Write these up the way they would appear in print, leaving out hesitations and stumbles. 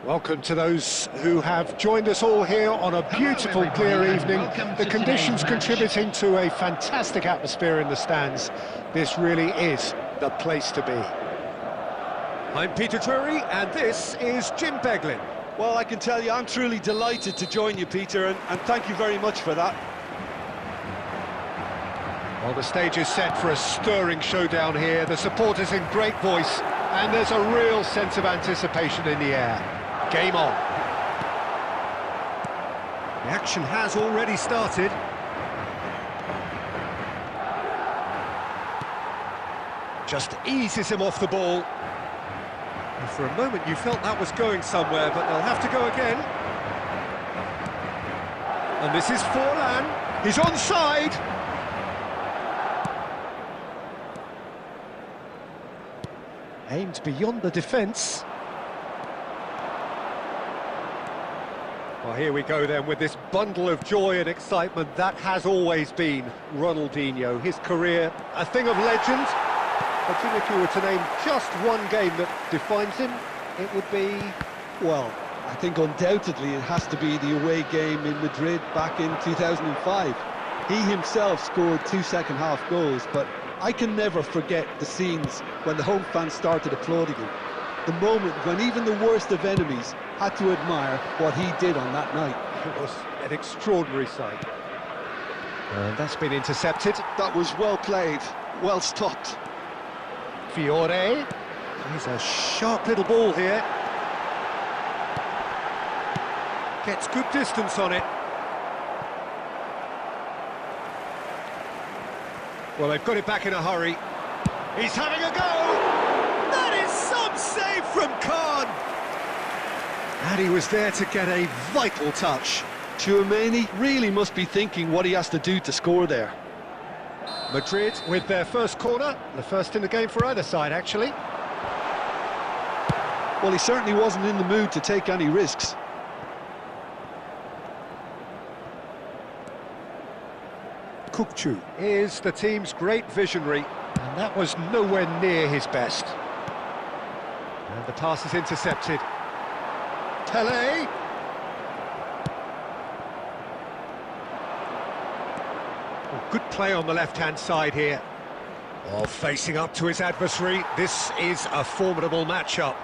Welcome to those who have joined us all here on a beautiful, clear evening. The conditions contributing to a fantastic atmosphere in the stands. This really is the place to be. I'm Peter Drury, and this is Jim Beglin. Well, I can tell you, I'm truly delighted to join you, Peter, and thank you very much for that. Well, the stage is set for a stirring showdown here. The supporters in great voice, and there's a real sense of anticipation in the air. Game on. The action has already started. Just eases him off the ball. For a moment you felt that was going somewhere, but they'll have to go again. And this is Forlan. He's onside. Aimed beyond the defence. Well, here we go then with this bundle of joy and excitement. That has always been Ronaldinho. His career, a thing of legend. But if you were to name just one game that defines him, it would be... Well, I think undoubtedly it has to be the away game in Madrid back in 2005. He himself scored 2 second-half goals, but I can never forget the scenes when the home fans started applauding him. The moment when even the worst of enemies had to admire what he did on that night. It was an extraordinary sight. And that's been intercepted. That was well played, well stopped. Fiore. He's a sharp little ball here. Gets good distance on it. Well, they've got it back in a hurry. He's having a go! That is some save from Khan! And he was there to get a vital touch. Tchouaméni really must be thinking what he has to do to score there. Madrid with their first corner, the first in the game for either side, actually. Well, he certainly wasn't in the mood to take any risks. Kukçu is the team's great visionary, and that was nowhere near his best. And the pass is intercepted. Tele! Oh, good play on the left-hand side here. Oh, facing up to his adversary, this is a formidable matchup.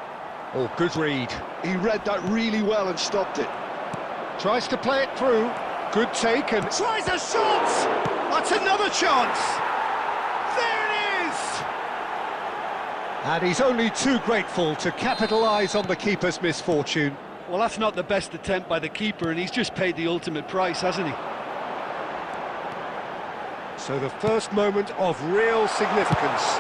Oh, good read. He read that really well and stopped it. Tries to play it through. Good take and tries a shot! That's another chance! There it is! And he's only too grateful to capitalise on the keeper's misfortune. Well, that's not the best attempt by the keeper, and he's just paid the ultimate price, hasn't he? So the first moment of real significance.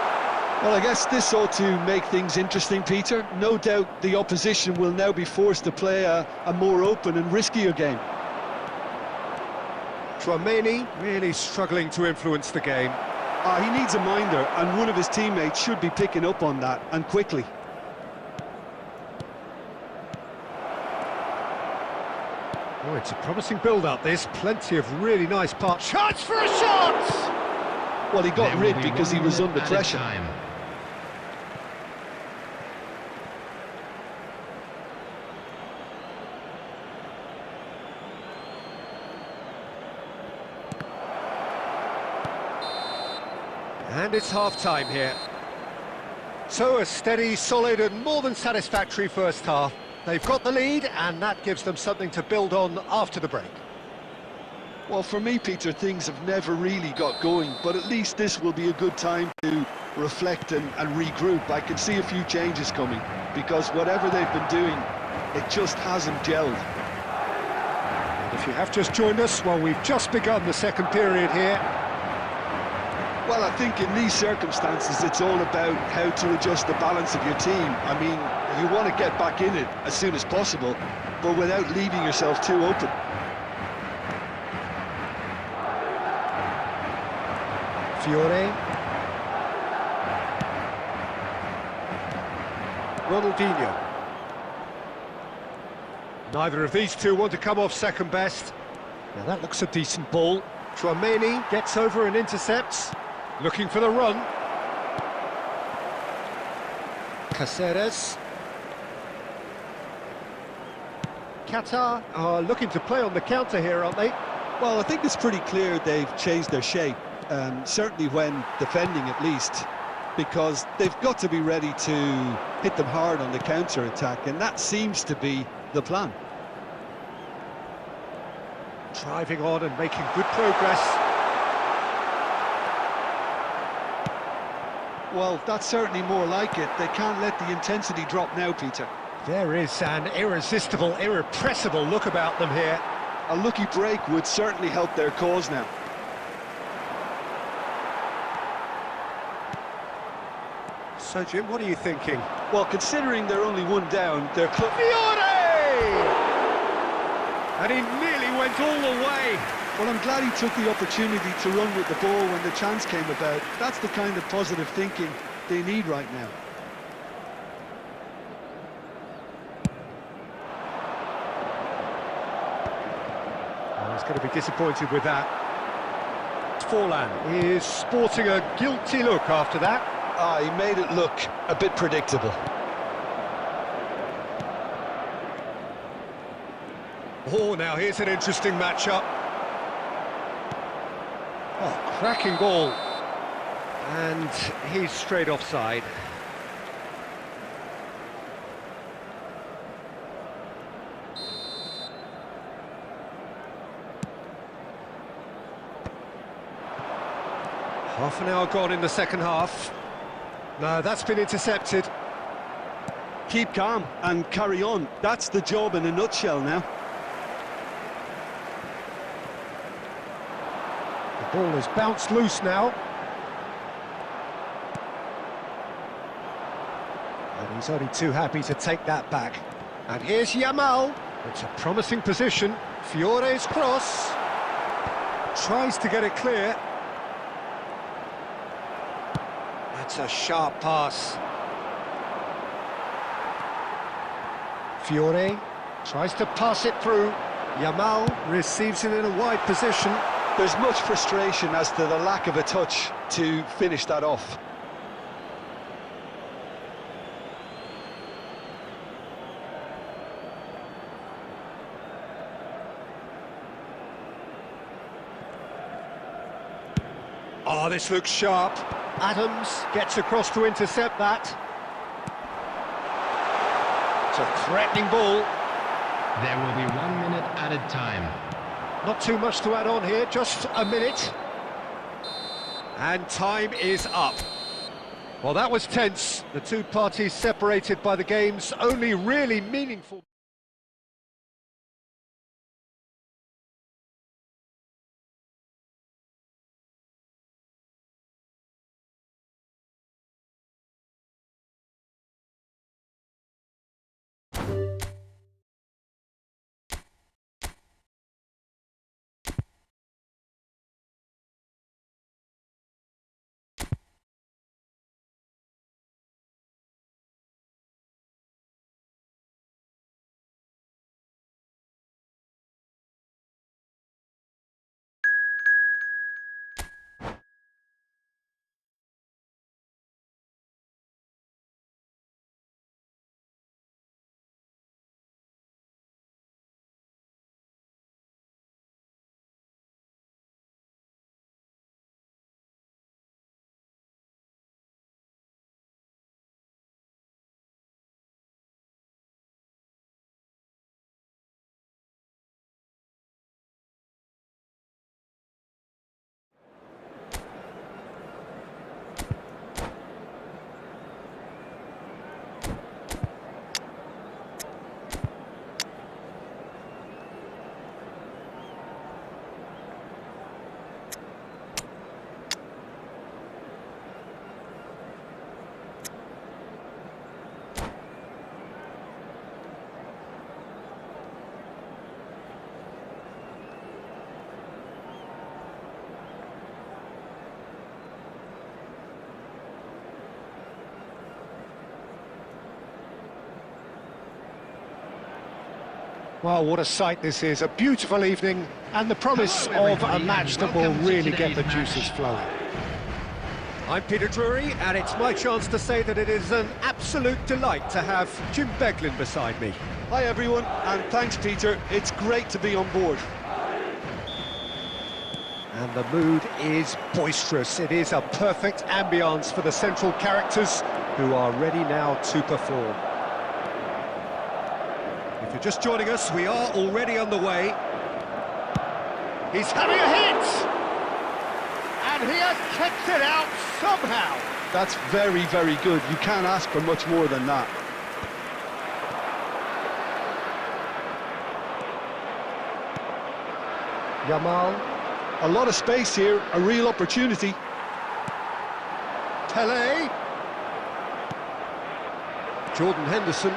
Well, I guess this ought to make things interesting, Peter. No doubt the opposition will now be forced to play a more open and riskier game. Tchouaméni really struggling to influence the game. He needs a minder, and one of his teammates should be picking up on that, and quickly. Oh, it's a promising build-up, this. Plenty of really nice parts. Chance for a shot! Well, he got rid because he was under pressure. And it's half-time here. So a steady, solid and more than satisfactory first half. They've got the lead and that gives them something to build on after the break. Well, for me, Peter, things have never really got going, but at least this will be a good time to reflect and regroup. I can see a few changes coming, because whatever they've been doing, it just hasn't gelled. And if you have just joined us, well, we've just begun the second period here. Well, I think in these circumstances, it's all about how to adjust the balance of your team. I mean, you want to get back in it as soon as possible, but without leaving yourself too open. Fiore. Ronaldinho. Neither of these two want to come off second best. Now that looks a decent ball. Tchouaméni gets over and intercepts. Looking for the run. Cáceres. Qatar are looking to play on the counter here, aren't they? Well, I think it's pretty clear they've changed their shape, certainly when defending at least, because they've got to be ready to hit them hard on the counter-attack, and that seems to be the plan. Driving on and making good progress. Well, that's certainly more like it. They can't let the intensity drop now, Peter. There is an irresistible, irrepressible look about them here. A lucky break would certainly help their cause now. So, Jim, what are you thinking? Well, considering they're only one down, they're close. Fiore! And he nearly went all the way. Well, I'm glad he took the opportunity to run with the ball when the chance came about. That's the kind of positive thinking they need right now. Oh, he's going to be disappointed with that. Forlan is sporting a guilty look after that. He made it look a bit predictable. Oh, now here's an interesting matchup. Oh, cracking ball. And he's straight offside. Half an hour gone in the second half. No, that's been intercepted. Keep calm and carry on. That's the job in a nutshell now. The ball has bounced loose now. And he's only too happy to take that back. And here's Yamal. It's a promising position. Fiore's cross. Tries to get it clear. That's a sharp pass. Fiore tries to pass it through. Yamal receives it in a wide position. There's much frustration as to the lack of a touch to finish that off. Oh, this looks sharp. Adams gets across to intercept that. It's a threatening ball. There will be 1 minute added time. Not too much to add on here, just a minute. And time is up. Well, that was tense. The two parties separated by the game's only really meaningful... Well, what a sight this is. A beautiful evening and the promise of a match that will really get the juices flowing. I'm Peter Drury, and it's my chance to say that it is an absolute delight to have Jim Beglin beside me. Hi everyone, and thanks Peter. It's great to be on board. And the mood is boisterous. It is a perfect ambience for the central characters who are ready now to perform. If you're just joining us, we are already underway. He's having a hit! And he has kicked it out somehow! That's very, very good. You can't ask for much more than that. Yamal. A lot of space here, a real opportunity. Tele. Jordan Henderson.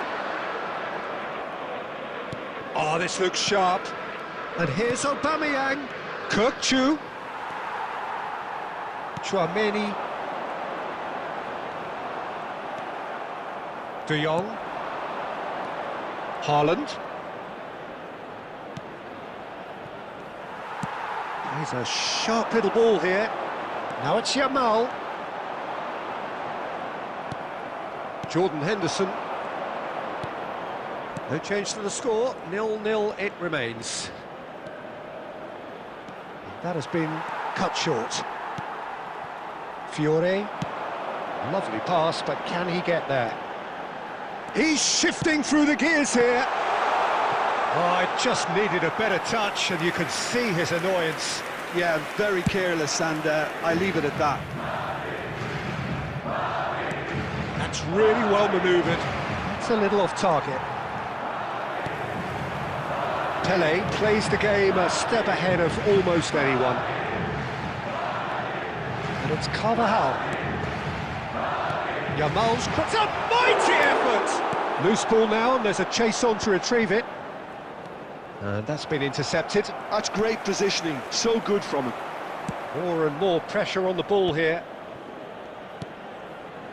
Oh, this looks sharp. And here's Aubameyang. Kirkchu. Chouameni. De Jong. Haaland. He's a sharp little ball here. Now it's Yamal. Jordan Henderson. No change to the score, 0-0 it remains. That has been cut short. Fiore. Lovely pass, but can he get there? He's shifting through the gears here. Oh, it just needed a better touch, and you can see his annoyance. Yeah, very careless, and I leave it at that. That's really well manoeuvred. It's a little off target. Pele plays the game a step ahead of almost anyone. And it's Carvajal. Yamal's cross, a mighty effort! Loose ball now, and there's a chase on to retrieve it. And that's been intercepted. That's great positioning, so good from him. More and more pressure on the ball here.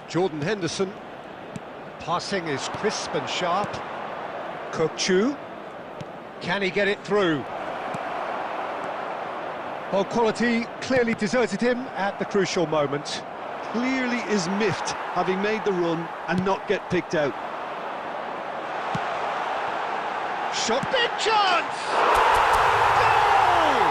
Jordan Henderson. Passing is crisp and sharp. Kirkchu. Can he get it through? Well, quality clearly deserted him at the crucial moment. Clearly is miffed, having made the run and not get picked out. Shot, big chance! Goal!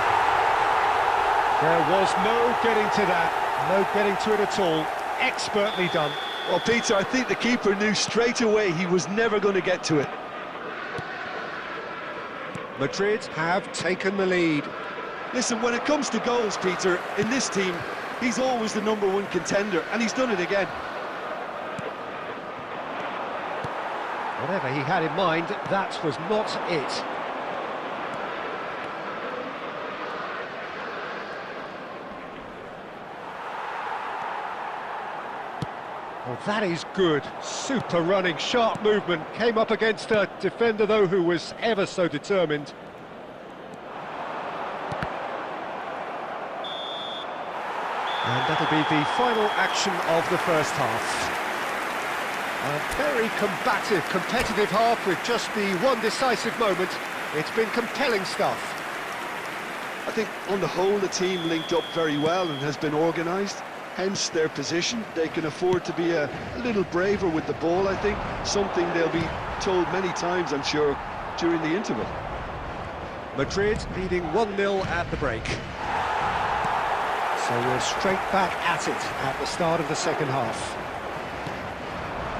There was no getting to that, no getting to it at all. Expertly done. Well, Peter, I think the keeper knew straight away he was never going to get to it. Madrid have taken the lead. Listen, when it comes to goals, Peter, in this team, he's always the #1 contender, and he's done it again. Whatever he had in mind, that was not it. Well, that is good. Super running, sharp movement. Came up against a defender, though, who was ever so determined. And that'll be the final action of the first half. A very combative, competitive half with just the one decisive moment. It's been compelling stuff. I think on the whole the team linked up very well and has been organised, hence their position. They can afford to be a little braver with the ball, I think, something they'll be told many times, I'm sure, during the interval. Madrid leading 1-0 at the break. So we're straight back at it at the start of the second half.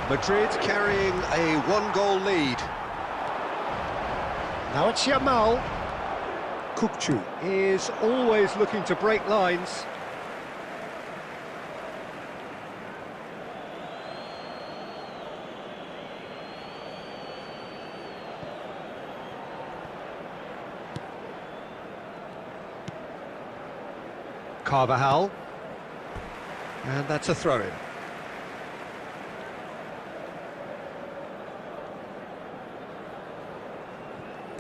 Madrid carrying a one-goal lead. Now it's Yamal. Kirkchu is always looking to break lines. Carvajal. And that's a throw-in.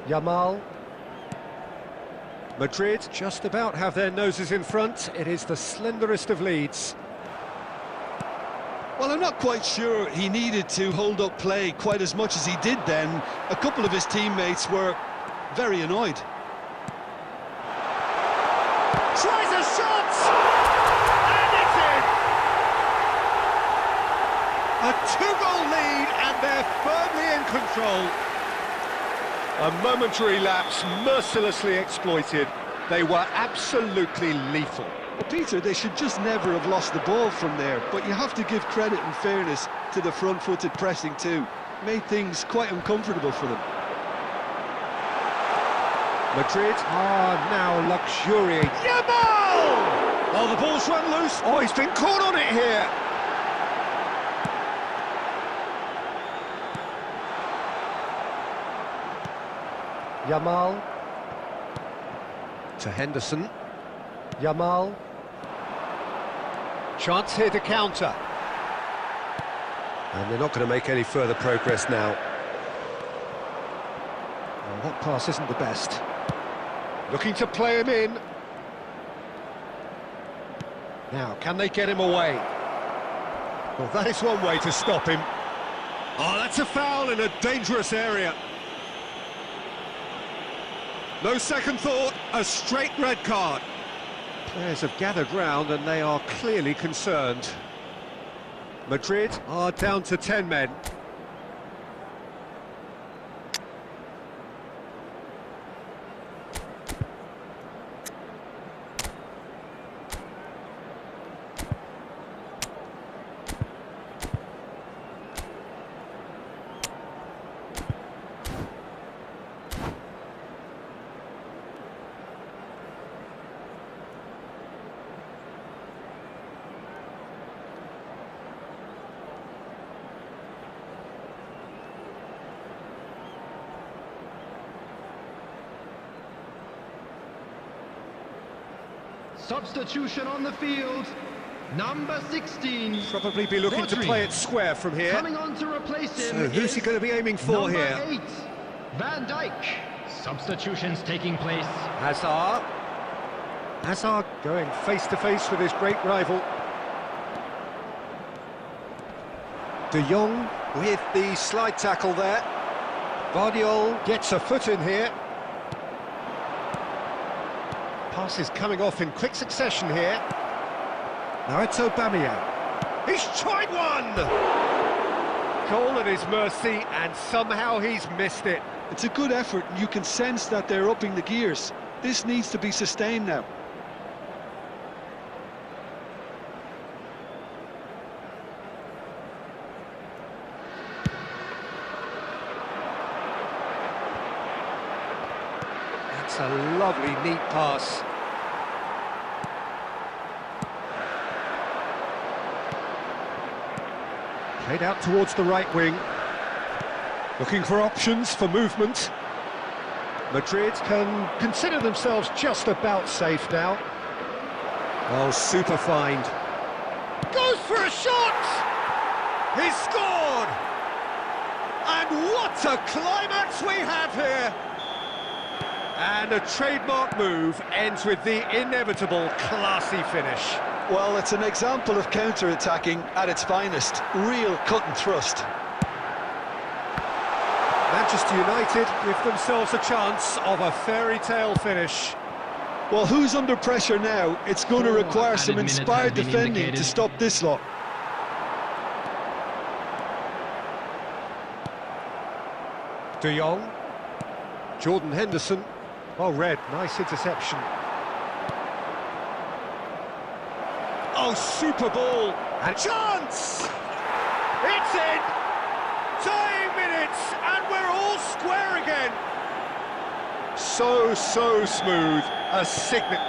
Yamal. Madrid just about have their noses in front. It is the slenderest of leads. Well, I'm not quite sure he needed to hold up play quite as much as he did then. A couple of his teammates were very annoyed. Tries a shot! And it's in! A two-goal lead, and they're firmly in control. A momentary lapse, mercilessly exploited. They were absolutely lethal. Well, Peter, they should just never have lost the ball from there, but you have to give credit and fairness to the front-footed pressing too. Made things quite uncomfortable for them. Madrid are now luxuriating. Yamal! Oh, the ball's run loose. Oh, he's been caught on it here. Yamal. To Henderson. Yamal. Chance here to counter. And they're not going to make any further progress now. Well, that pass isn't the best. Looking to play him in. Now, can they get him away? Well, that is one way to stop him. Oh, that's a foul in a dangerous area. No second thought, a straight red card. Players have gathered round and they are clearly concerned. Madrid are down to 10 men. Substitution on the field. Number 16. Probably be looking to play it square from here. Coming on to replace him. So who's he going to be aiming for here? Number 8. Van Dijk. Substitutions taking place. Hazard. Hazard going face to face with his great rival. De Jong with the slide tackle there. Guardiola gets a foot in here. Passes coming off in quick succession here. Now it's Aubameyang. He's tried one! Goal at his mercy, and somehow he's missed it. It's a good effort, and you can sense that they're upping the gears. This needs to be sustained now. That's a lovely, neat pass. Played out towards the right wing. Looking for options for movement. Madrid can consider themselves just about safe now. Oh, super find. Goes for a shot! He's scored! And what a climax we have here! And a trademark move ends with the inevitable classy finish. Well, it's an example of counter-attacking at its finest. Real cut and thrust. Manchester United give themselves a chance of a fairy tale finish. Well, who's under pressure now? It's going to require some inspired defending to stop this lot. De Jong. Jordan Henderson. Well read, nice interception. Oh, super ball. And chance! It's in! Tying minutes, and we're all square again. So smooth. A signet.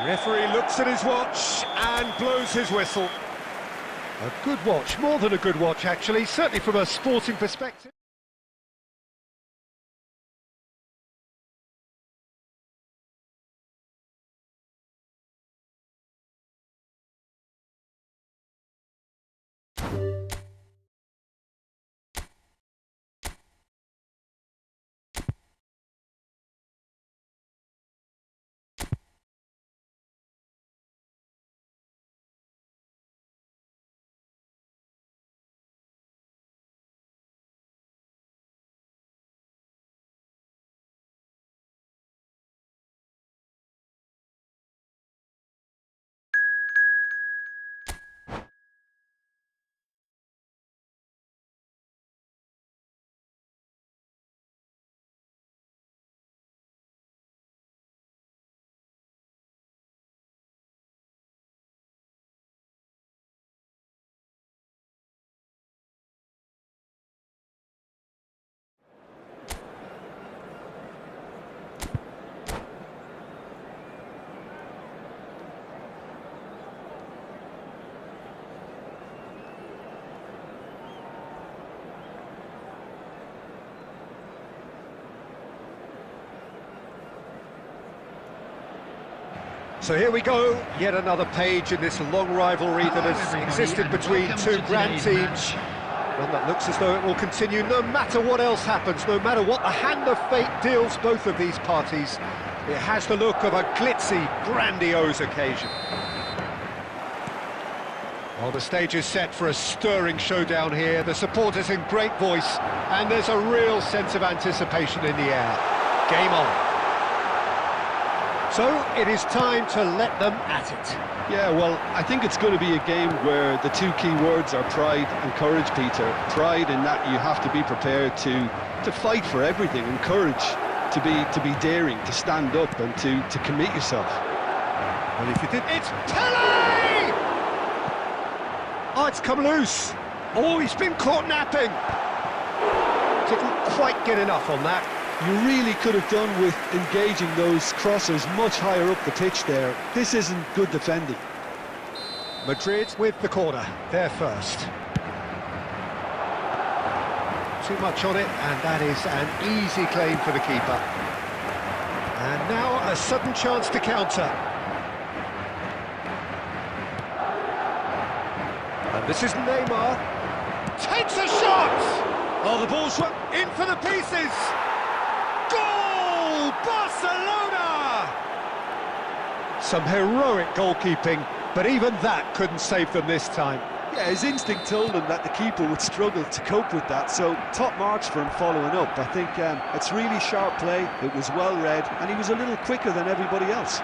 Referee looks at his watch and blows his whistle. A good watch, more than a good watch actually, certainly from a sporting perspective. So here we go, yet another page in this long rivalry that has existed between two grand teams. One that looks as though it will continue no matter what else happens, no matter what the hand of fate deals both of these parties. It has the look of a glitzy, grandiose occasion. Well, the stage is set for a stirring showdown here. The supporters in great voice, and there's a real sense of anticipation in the air. Game on. So, it is time to let them at it. Yeah, well, I think it's going to be a game where the two key words are pride and courage, Peter. Pride in that you have to be prepared to fight for everything, and courage to be daring, to stand up and to commit yourself. Well, if you did, it's Pele! Oh, it's come loose. Oh, he's been caught napping. Didn't quite get enough on that. You really could have done with engaging those crossers much higher up the pitch there. This isn't good defending. Madrid with the corner, they're first. Too much on it, and that is an easy claim for the keeper. And now a sudden chance to counter. And this is Neymar. Takes a shot! Oh, the ball's in for the pieces! Goal! Barcelona! Some heroic goalkeeping, but even that couldn't save them this time. Yeah, his instinct told him that the keeper would struggle to cope with that, so top marks for him following up. I think it's really sharp play, it was well read, and he was a little quicker than everybody else.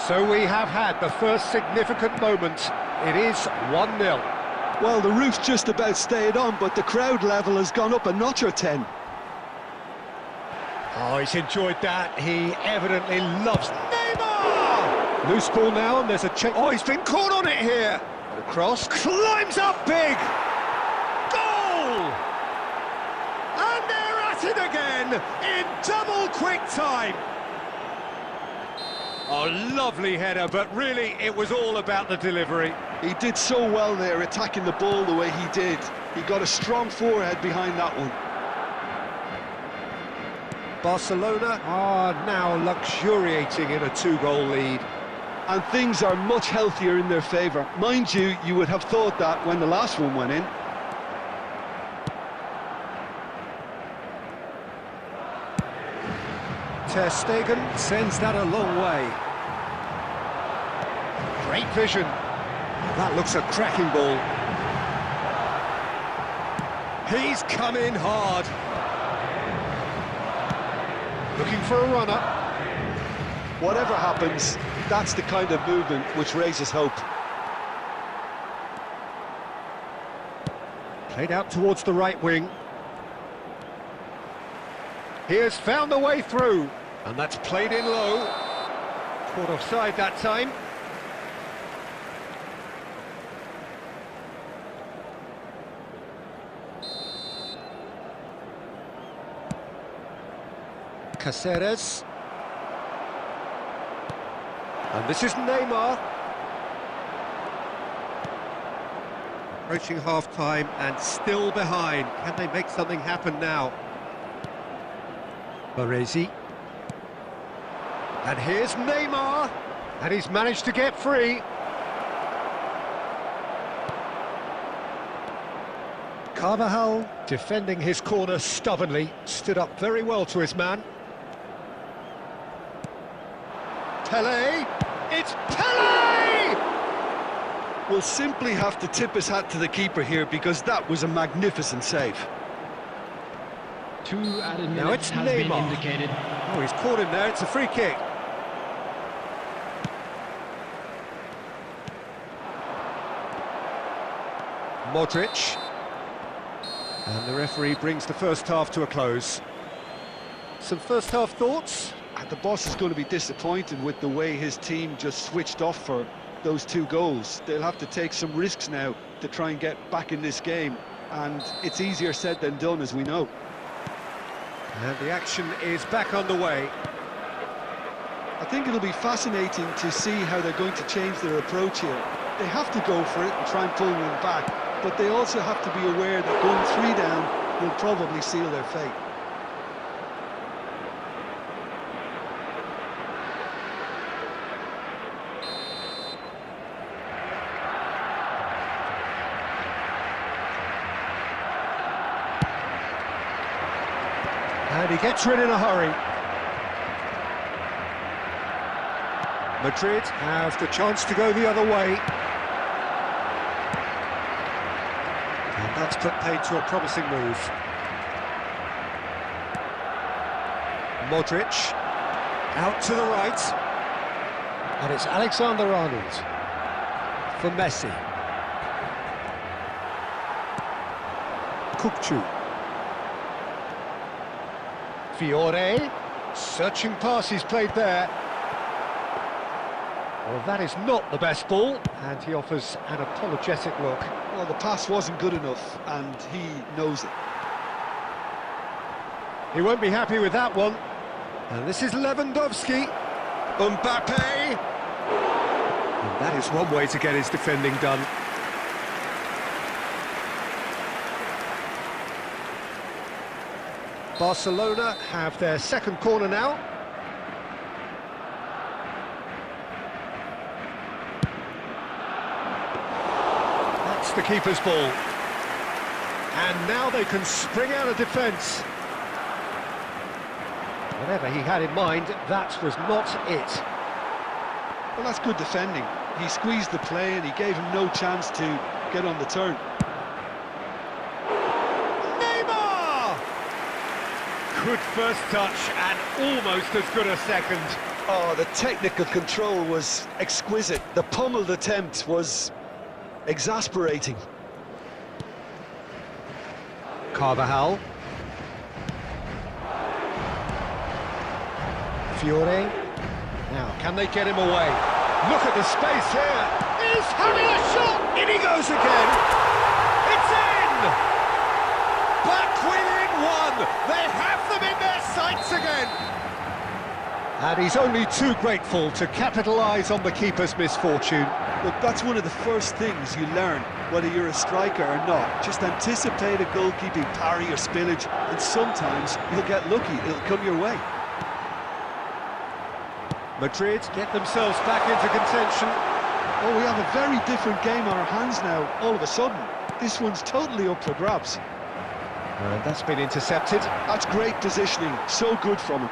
So we have had the first significant moment. It is 1-0. Well, the roof's just about stayed on, but the crowd level has gone up a notch or 10. Oh, he's enjoyed that. He evidently loves Neymar! Loose ball now, and there's a check. Oh, he's been caught on it here. The cross climbs up big. Goal! And they're at it again in double quick time. Oh, lovely header, but really it was all about the delivery. He did so well there, attacking the ball the way he did. He got a strong forehead behind that one. Barcelona are now luxuriating in a 2-goal lead. And things are much healthier in their favour. Mind you, you would have thought that when the last one went in. Ter Stegen sends that a long way. Great vision. That looks a cracking ball. He's come in hard. Looking for a runner. Whatever happens, that's the kind of movement which raises hope. Played out towards the right wing. He has found the way through, and that's played in low. Caught offside that time. Caceres. And this is Neymar. Approaching half-time and still behind. Can they make something happen now? Baresi. And here's Neymar. And he's managed to get free. Carvajal, defending his corner stubbornly, stood up very well to his man. Pele! It's Pele! We'll simply have to tip his hat to the keeper here, because that was a magnificent save. 2 added Now minutes it's has been Neymar. indicated. Oh, he's caught him there, it's a free kick. Modric. And the referee brings the first half to a close. Some first half thoughts? And the boss is going to be disappointed with the way his team just switched off for those 2 goals. They'll have to take some risks now to try and get back in this game, and it's easier said than done, as we know. And the action is back underway. I think it'll be fascinating to see how they're going to change their approach here. They have to go for it and try and pull one back, but they also have to be aware that going 3 down will probably seal their fate. And he gets rid in a hurry. Madrid have the chance to go the other way. And that's put paid to a promising move. Modric, out to the right. And it's Alexander-Arnold for Messi. Kukçu. Fiore, searching pass he's played there. Well, that is not the best ball, and he offers an apologetic look. Well, the pass wasn't good enough, and he knows it. He won't be happy with that one. And this is Lewandowski. Mbappe! And that is one way to get his defending done. Barcelona have their second corner now. That's the keeper's ball. And now they can spring out of defence. Whatever he had in mind, that was not it. Well, that's good defending. He squeezed the play and he gave him no chance to get on the turn. Good first touch and almost as good a second. Oh, the technical control was exquisite. The pummeled attempt was exasperating. Carvajal. Fiore. Now, can they get him away? Look at the space here. He's having a shot. In he goes again. It's in! Back within one. They have them in their sights again. And he's only too grateful to capitalise on the keeper's misfortune. Look, that's one of the first things you learn, whether you're a striker or not. Just anticipate a goalkeeping parry or spillage, and sometimes you'll get lucky. It'll come your way. Madrid get themselves back into contention. Oh, we have a very different game on our hands now, all of a sudden. This one's totally up for grabs. And that's been intercepted. That's great positioning, so good from him.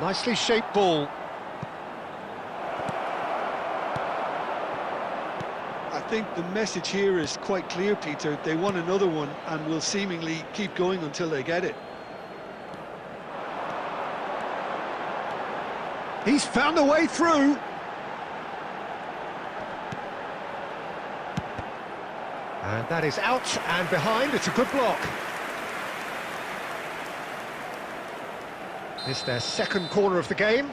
Nicely shaped ball. I think the message here is quite clear, Peter. They want another one and will seemingly keep going until they get it. He's found a way through. And that is out and behind. It's a good block. This is their second corner of the game.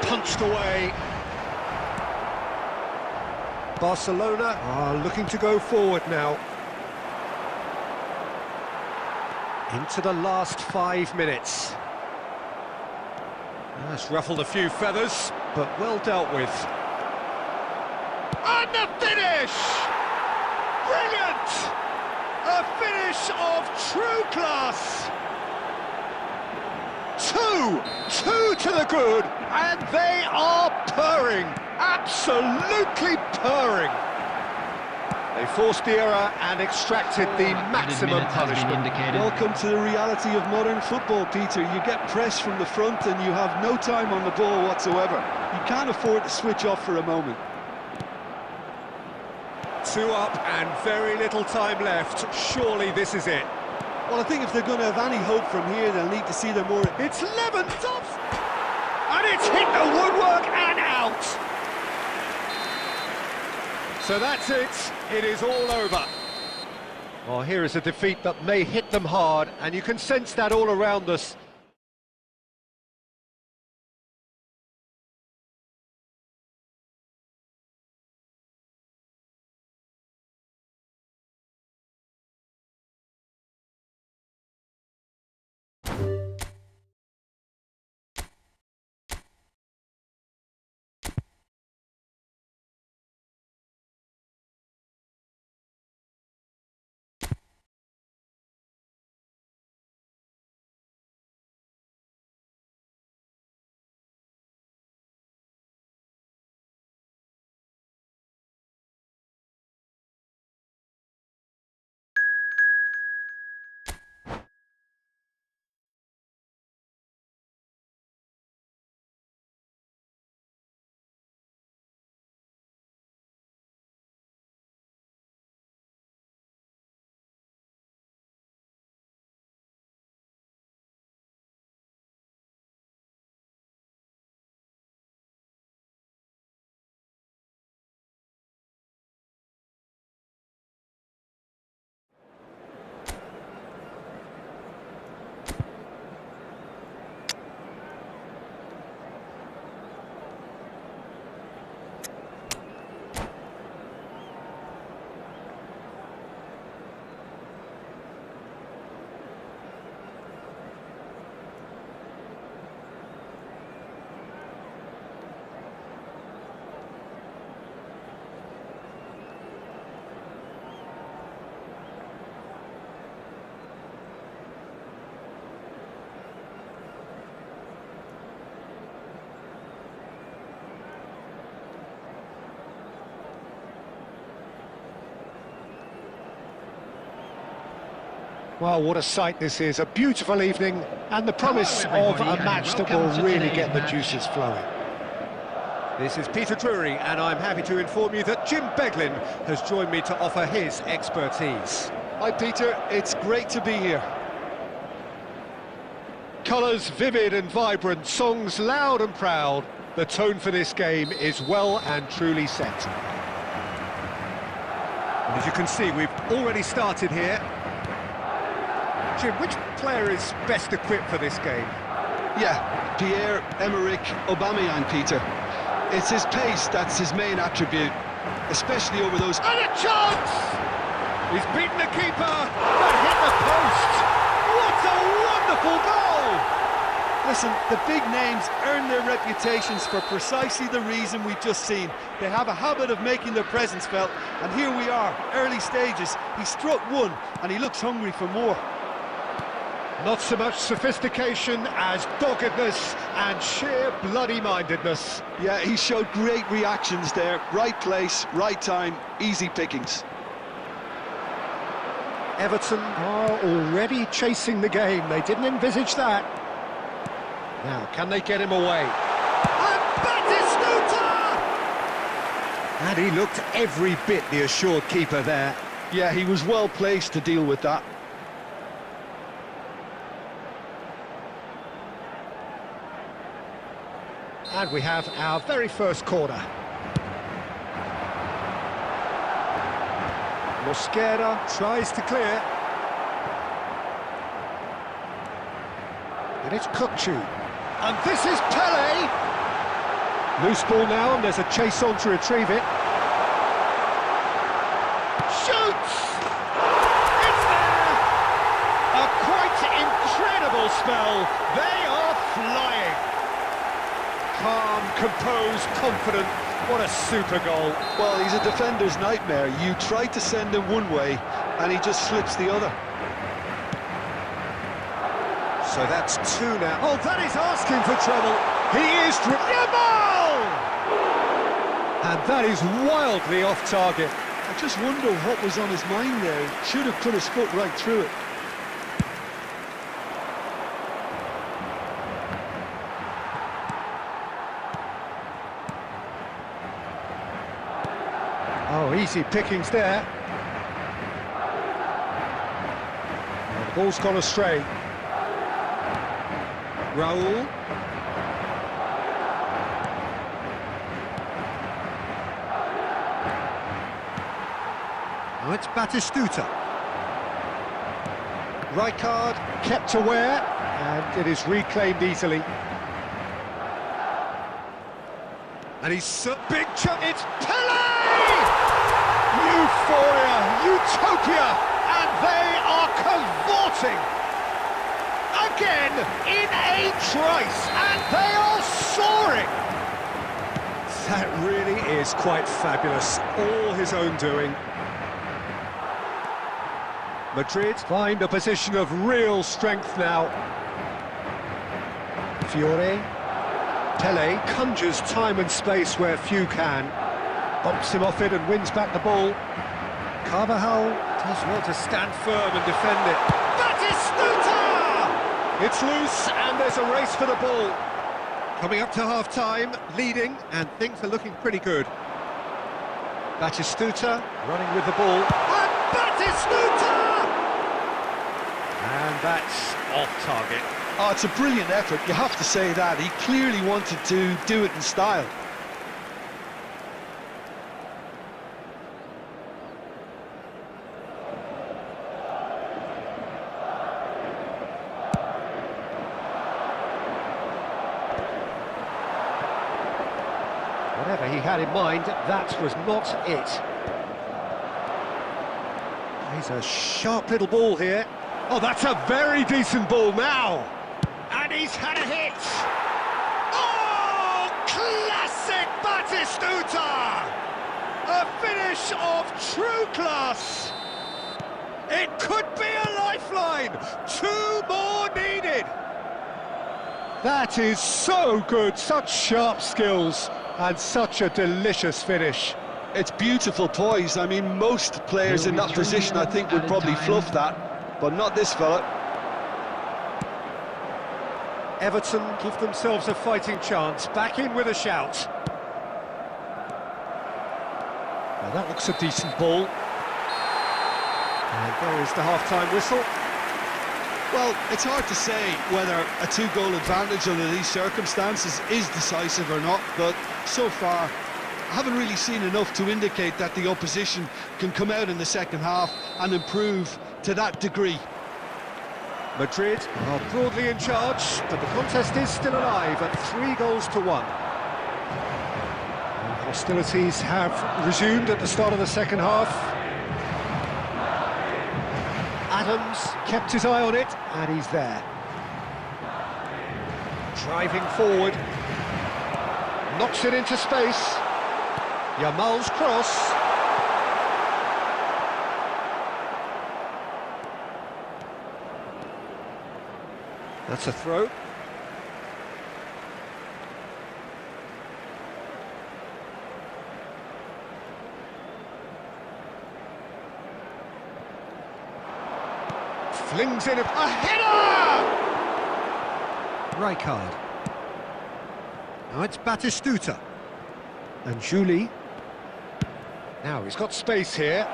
Punched away. Barcelona are looking to go forward now. Into the last 5 minutes. That's ruffled a few feathers, but well dealt with. And the finish! Brilliant! A finish of true class! Two to the good, and they are purring, absolutely purring. They forced the error and extracted the maximum punishment. Welcome to the reality of modern football, Peter. You get pressed from the front and you have no time on the ball whatsoever. You can't afford to switch off for a moment. 2 up and very little time left. Surely this is it. Well, I think if they're going to have any hope from here, they'll need to see them more... It's Lewandowski! And it's hit the woodwork and out! So that's it. It is all over. Well, here is a defeat that may hit them hard, and you can sense that all around us. Well, what a sight this is, a beautiful evening, and the promise of a match that will really get the juices flowing. This is Peter Drury, and I'm happy to inform you that Jim Beglin has joined me to offer his expertise. Hi Peter, it's great to be here. Colours vivid and vibrant, songs loud and proud. The tone for this game is well and truly set. And as you can see, we've already started here. Jim, which player is best equipped for this game? Yeah, Pierre-Emerick Aubameyang, Peter. It's his pace that's his main attribute, especially over those... And a chance! He's beaten the keeper, but hit the post! What a wonderful goal! Listen, the big names earn their reputations for precisely the reason we've just seen. They have a habit of making their presence felt, and here we are, early stages. He struck one, and he looks hungry for more. Not so much sophistication as doggedness and sheer bloody-mindedness. Yeah, he showed great reactions there. Right place, right time, easy pickings. Everton are already chasing the game. They didn't envisage that. Now, can they get him away? And Batistuta! And he looked every bit the assured keeper there. Yeah, he was well placed to deal with that. And we have our very first corner. Mosquera tries to clear. And it's Kukçu. And this is Pele! Loose ball now, and there's a chase on to retrieve it. Shoots! It's there! A quite incredible spell. They are flying. Calm, composed, confident. What a super goal. Well, he's a defender's nightmare. You try to send him one way, and he just slips the other. So that's two now. Oh, that is asking for trouble. He is... Yamal! And that is wildly off target. I just wonder what was on his mind there. Should have put his foot right through it. Oh, easy pickings there. And the ball's gone astray. Raul. Oh, it's Batistuta. Rijkaard kept aware, and it is reclaimed easily. And he's so big chunk. It's Pele! Euphoria, utopia, and they are cavorting again in a trice, and they are soaring. That really is quite fabulous, all his own doing. Madrid find a position of real strength now. Fiore. Pele conjures time and space where few can. Bumps him off it and wins back the ball. Carvajal Does well to stand firm and defend it. Batistuta! It's loose, and there's a race for the ball. Coming up to half-time, leading, and things are looking pretty good. Batistuta running with the ball. And Batistuta! And that's off target. Oh, it's a brilliant effort, you have to say that. He clearly wanted to do it in style. Whatever he had in mind, that was not it. He's a sharp little ball here. Oh, that's a very decent ball now. And he's had a hit. Oh, classic Batistuta! A finish of true class. It could be a lifeline. Two more needed. That is so good, such sharp skills, and such a delicious finish. It's beautiful poise. I mean, most players in that position, I think, would probably fluff that. but not this fella. Everton give themselves a fighting chance. Back in with a shout. Well, that looks a decent ball. And there is the half-time whistle. Well, it's hard to say whether a two-goal advantage under these circumstances is decisive or not, but so far I haven't really seen enough to indicate that the opposition can come out in the second half and improve to that degree. Madrid are broadly in charge, but the contest is still alive at 3-1. Hostilities have resumed at the start of the second half. Adams kept his eye on it, and he's there. Driving forward. Knocks it into space. Yamal's cross. That's a throw. Flings in a header! Rijkaard. Now it's Batistuta. And Julie. Now he's got space here.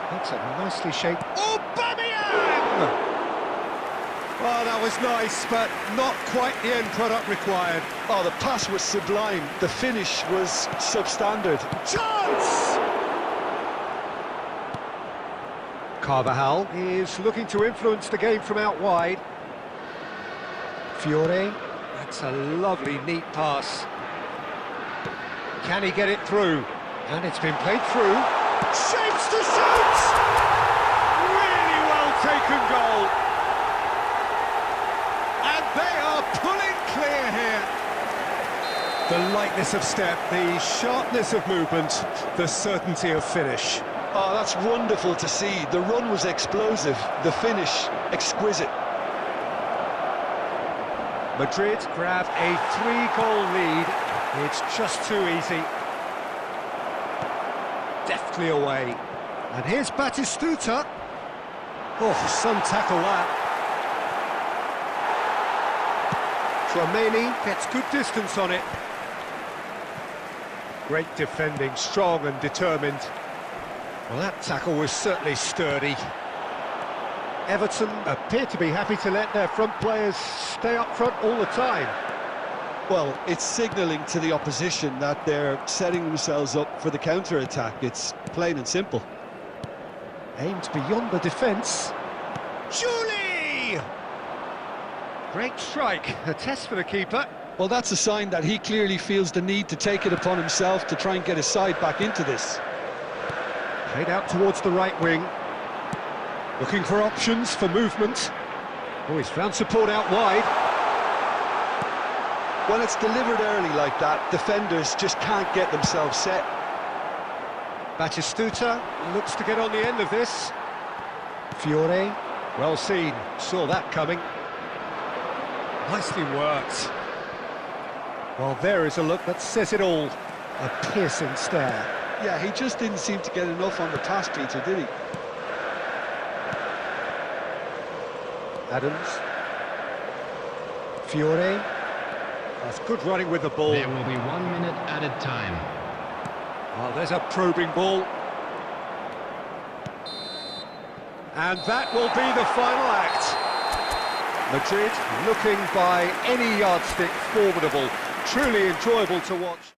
That's a nicely shaped... Aubameyang! Well, that was nice, but not quite the end product required. Oh, the pass was sublime. The finish was substandard. Chance! Carvajal is looking to influence the game from out wide. Fiore, that's a lovely, neat pass. Can he get it through? And it's been played through. Shapes to shoot! Really well taken goal. And they are pulling clear here. The lightness of step, the sharpness of movement, the certainty of finish. Oh, that's wonderful to see. The run was explosive, the finish exquisite. Madrid grab a 3-goal lead. It's just too easy. Deftly away. And here's Batistuta. Oh, some tackle that. Tchouaméni gets good distance on it. Great defending, strong and determined. Well, that tackle was certainly sturdy. Everton appear to be happy to let their front players stay up front all the time. Well, it's signalling to the opposition that they're setting themselves up for the counter-attack. It's plain and simple. Aimed beyond the defence. Julie! Great strike, a test for the keeper. Well, that's a sign that he clearly feels the need to take it upon himself to try and get his side back into this. Played out towards the right wing. Looking for options for movement. Oh, he's found support out wide. When it's delivered early like that, defenders just can't get themselves set. Batistuta looks to get on the end of this. Fiore, well seen, saw that coming. Nicely worked. Well, there is a look that says it all. A piercing stare. Yeah, he just didn't seem to get enough on the pass, Peter, did he? Adams. Fiore. That's good running with the ball. There will be 1 minute added time. Oh, there's a probing ball. And that will be the final act. Madrid looking by any yardstick formidable. Truly enjoyable to watch.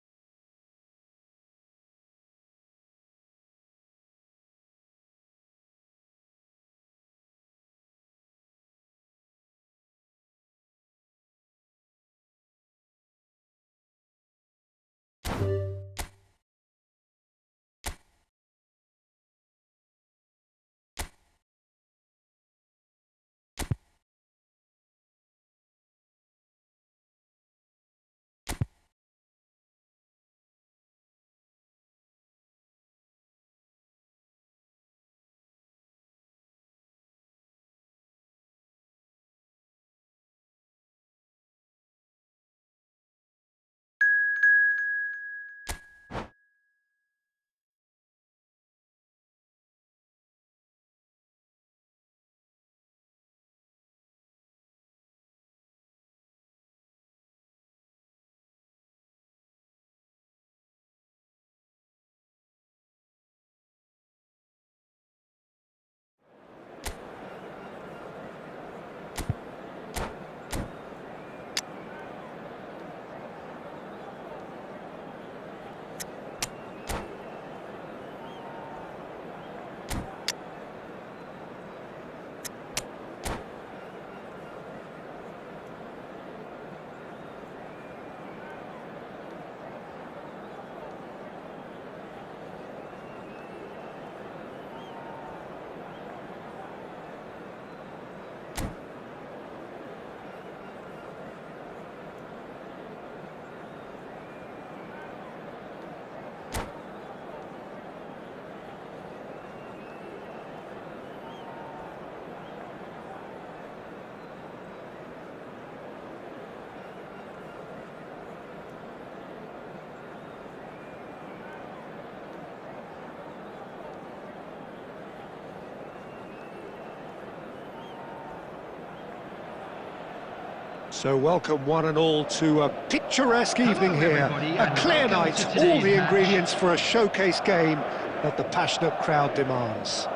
So welcome one and all to a picturesque evening here, a clear night, all the ingredients for a showcase game that the passionate crowd demands.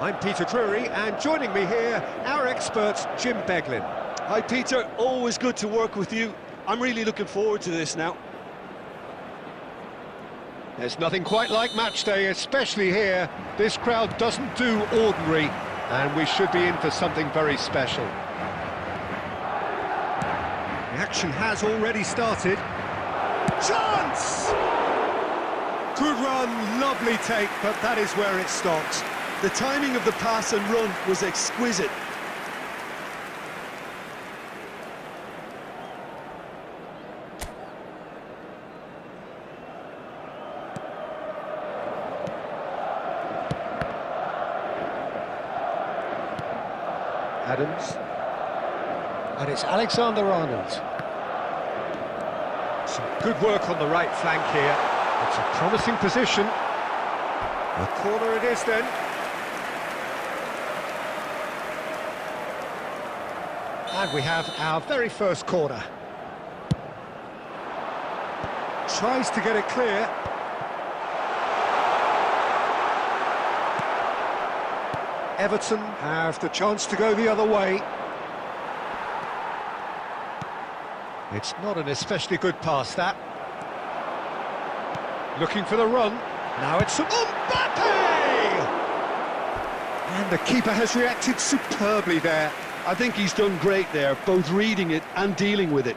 I'm Peter Drury, and joining me here, our expert Jim Beglin. Hi Peter, always good to work with you. I'm really looking forward to this now. There's nothing quite like match day, especially here. This crowd doesn't do ordinary, and we should be in for something very special. The action has already started. Chance! Good run, lovely take, but that is where it stopped. The timing of the pass and run was exquisite. Adams. And it's Alexander-Arnold. Some good work on the right flank here. It's a promising position. A corner it is then. And we have our very first corner. Tries to get it clear. Everton have the chance to go the other way. It's not an especially good pass, that. Looking for the run. Now it's Mbappe! And the keeper has reacted superbly there. I think he's done great there, both reading it and dealing with it.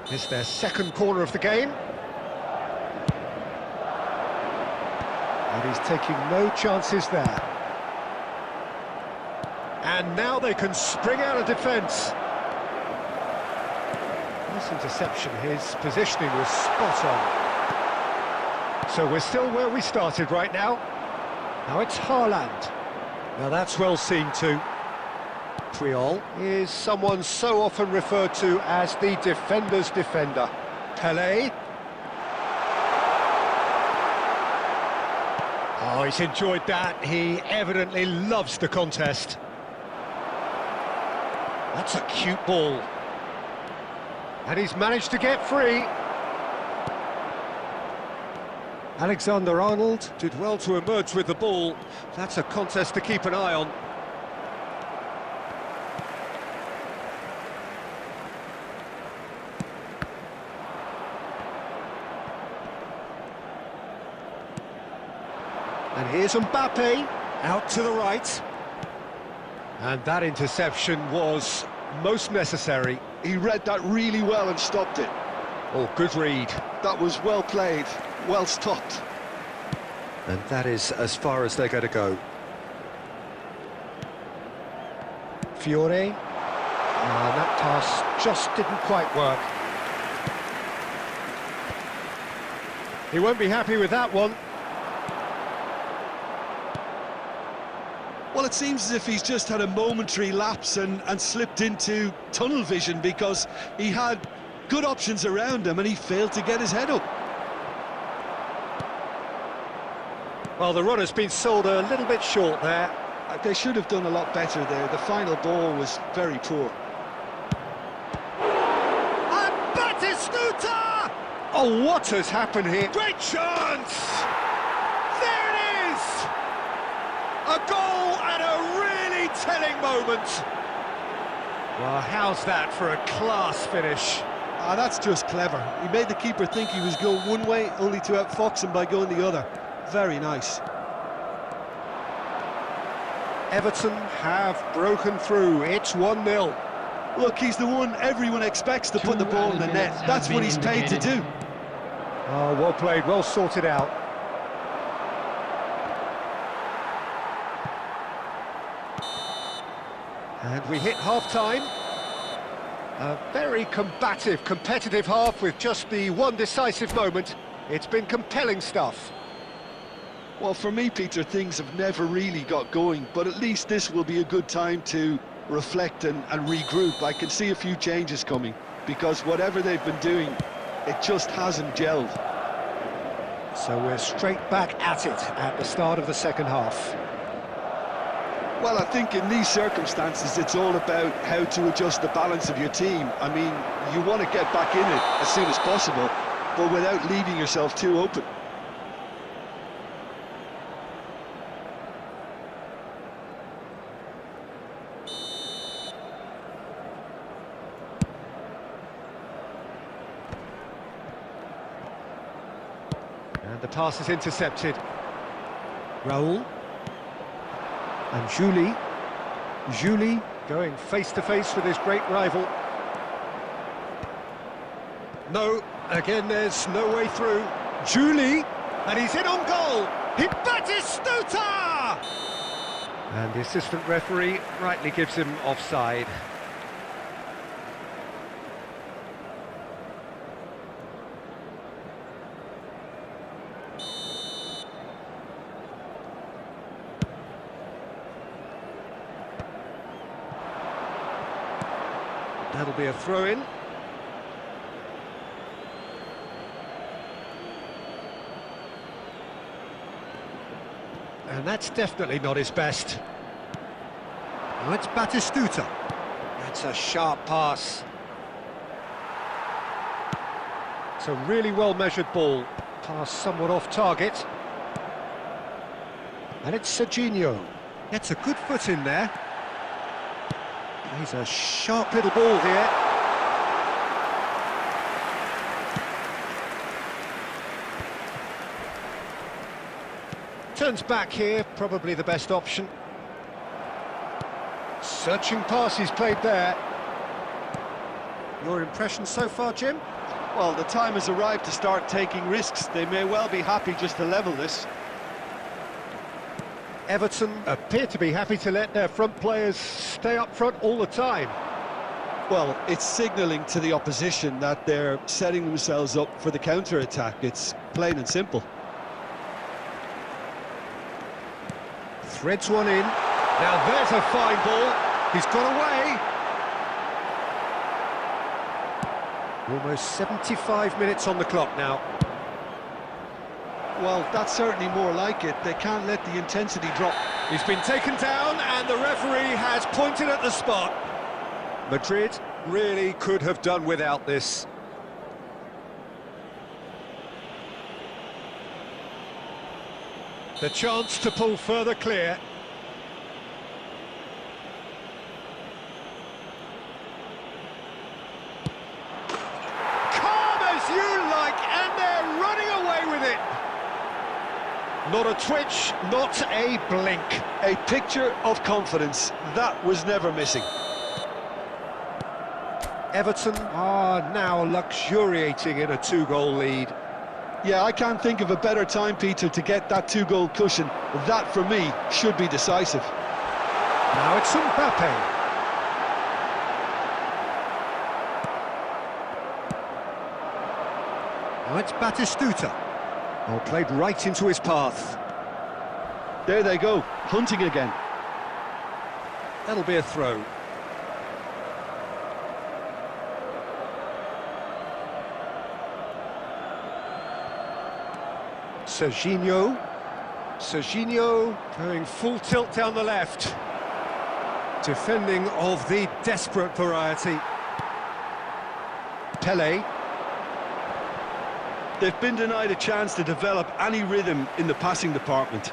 It's their second corner of the game. And he's taking no chances there. And now they can spring out of defence. Nice interception, his positioning was spot on. So we're still where we started right now. Now it's Haaland. Now that's well seen too. Puyol is someone so often referred to as the defender's defender. Pelé. Oh, he's enjoyed that. He evidently loves the contest. That's a cute ball. And he's managed to get free. Alexander-Arnold Did well to emerge with the ball. That's a contest to keep an eye on. And here's Mbappe. Out to the right. And that interception was most necessary. He read that really well and stopped it. Oh, good read. That was well played, well stopped. And that is as far as they're going to go. Fiore. That pass just didn't quite work. He won't be happy with that one. Well, it seems as if he's just had a momentary lapse and slipped into tunnel vision, because he had good options around him and he failed to get his head up. Well, the run has been sold a little bit short there. They should have done a lot better there. The final ball was very poor. And Batistuta! Oh, what has happened here? Great chance! There it is! A goal at a really telling moment. Well, how's that for a class finish? That's just clever. He made the keeper think he was going one way, only to outfox him by going the other. Very nice. Everton have broken through. It's 1-0. Look, he's the one everyone expects to put the ball in the net. That's what he's paid to do. Oh, well played, well sorted out. And we hit half-time. A very combative, competitive half with just the one decisive moment. It's been compelling stuff. Well, for me, Peter, things have never really got going, but at least this will be a good time to reflect and regroup. I can see a few changes coming, because whatever they've been doing, it just hasn't gelled. So we're straight back at it at the start of the second half. Well, I think in these circumstances, it's all about how to adjust the balance of your team. I mean, you want to get back in it as soon as possible, but without leaving yourself too open. And the pass is intercepted. Raul. And Julie. Julie going face-to-face with his great rival. No, again there's no way through. Julie, and he's in on goal. Batistuta! And the assistant referee rightly gives him offside. That'll be a throw-in. And that's definitely not his best. Now it's Batistuta. That's a sharp pass. It's a really well-measured ball. Pass somewhat off target. And it's Serginho. Gets a good foot in there. He's a sharp little ball here. Turns back here, probably the best option. Searching pass he's played there. Your impression so far, Jim? Well, the time has arrived to start taking risks. They may well be happy just to level this. Everton appear to be happy to let their front players stay up front all the time. Well, it's signalling to the opposition that they're setting themselves up for the counter-attack. It's plain and simple. Threads one in. Now there's a fine ball. He's got away. Almost 75 minutes on the clock now. Well, that's certainly more like it. They can't let the intensity drop. He's been taken down and the referee has pointed at the spot. Madrid really could have done without this. The chance to pull further clear. Calm as you like, and they're running away with it. Not a twitch, not a blink. A picture of confidence. That was never missing. Everton are now luxuriating in a two-goal lead. Yeah, I can't think of a better time, Peter, to get that two-goal cushion. That, for me, should be decisive. Now it's Mbappe. Now it's Batistuta. Oh, played right into his path. There they go, hunting again. That'll be a throw. Serginho. Serginho going full tilt down the left. Defending of the desperate variety. Pele. They've been denied a chance to develop any rhythm in the passing department.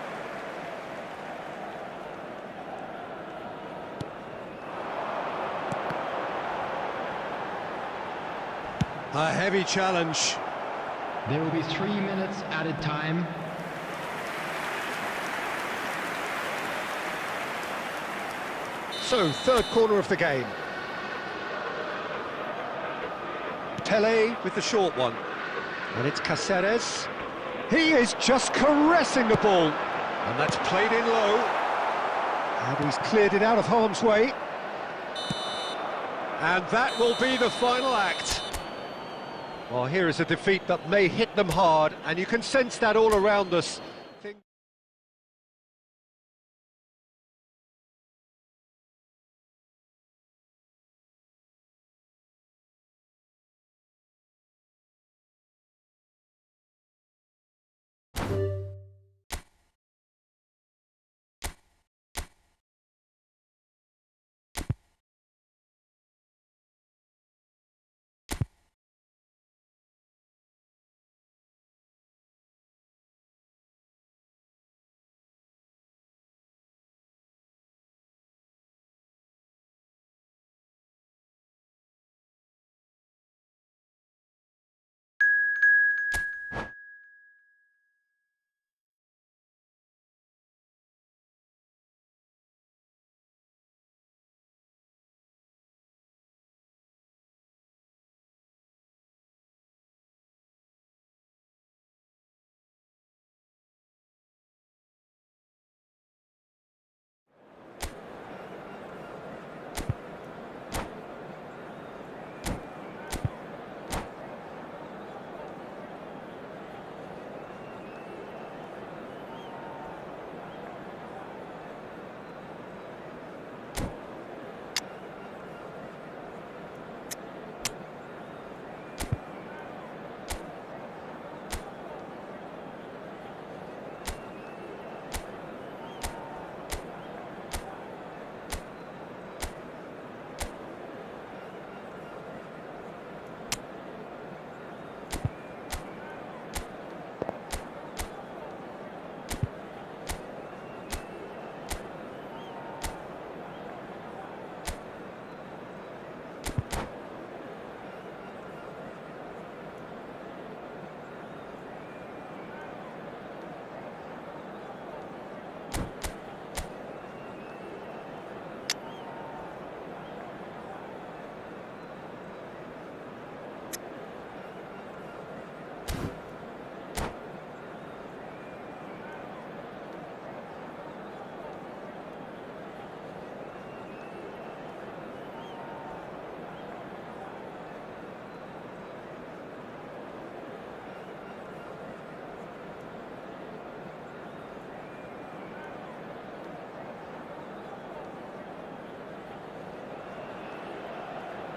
A heavy challenge. There will be 3 minutes added time. So, third corner of the game. Pele with the short one. And it's Cáceres. He is just caressing the ball. And that's played in low. And he's cleared it out of harm's way. And that will be the final act. Well, here is a defeat that may hit them hard, and you can sense that all around us.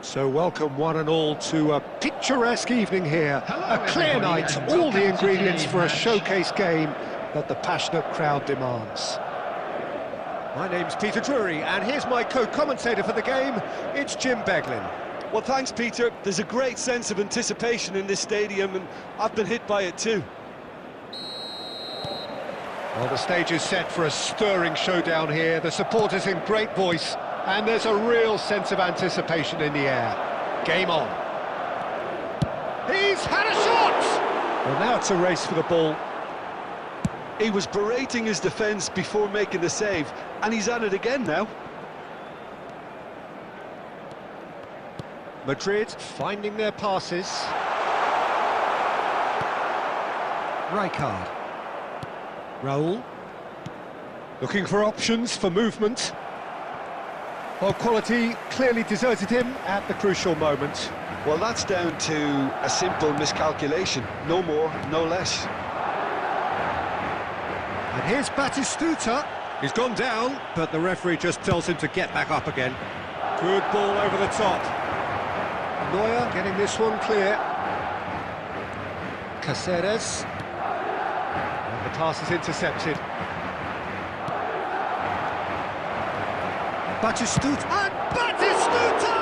So welcome one and all to a picturesque evening here. A clear night, all the ingredients for a showcase game that the passionate crowd demands. My name's Peter Drury, and here's my co-commentator for the game. It's Jim Beglin. Well, thanks, Peter. There's a great sense of anticipation in this stadium, and I've been hit by it too. Well, the stage is set for a stirring showdown here. The supporters in great voice, and there's a real sense of anticipation in the air. Game on. He's had a shot! Well, now it's a race for the ball. He was berating his defence before making the save, and he's at it again now. Madrid finding their passes. Rijkaard. Raul. Looking for options for movement. Well, quality clearly deserted him at the crucial moment. Well, that's down to a simple miscalculation. No more, no less. And here's Batistuta. He's gone down, but the referee just tells him to get back up again. Good ball over the top. Neuer getting this one clear. Caceres. And the pass is intercepted. Batistuta. And Batistuta!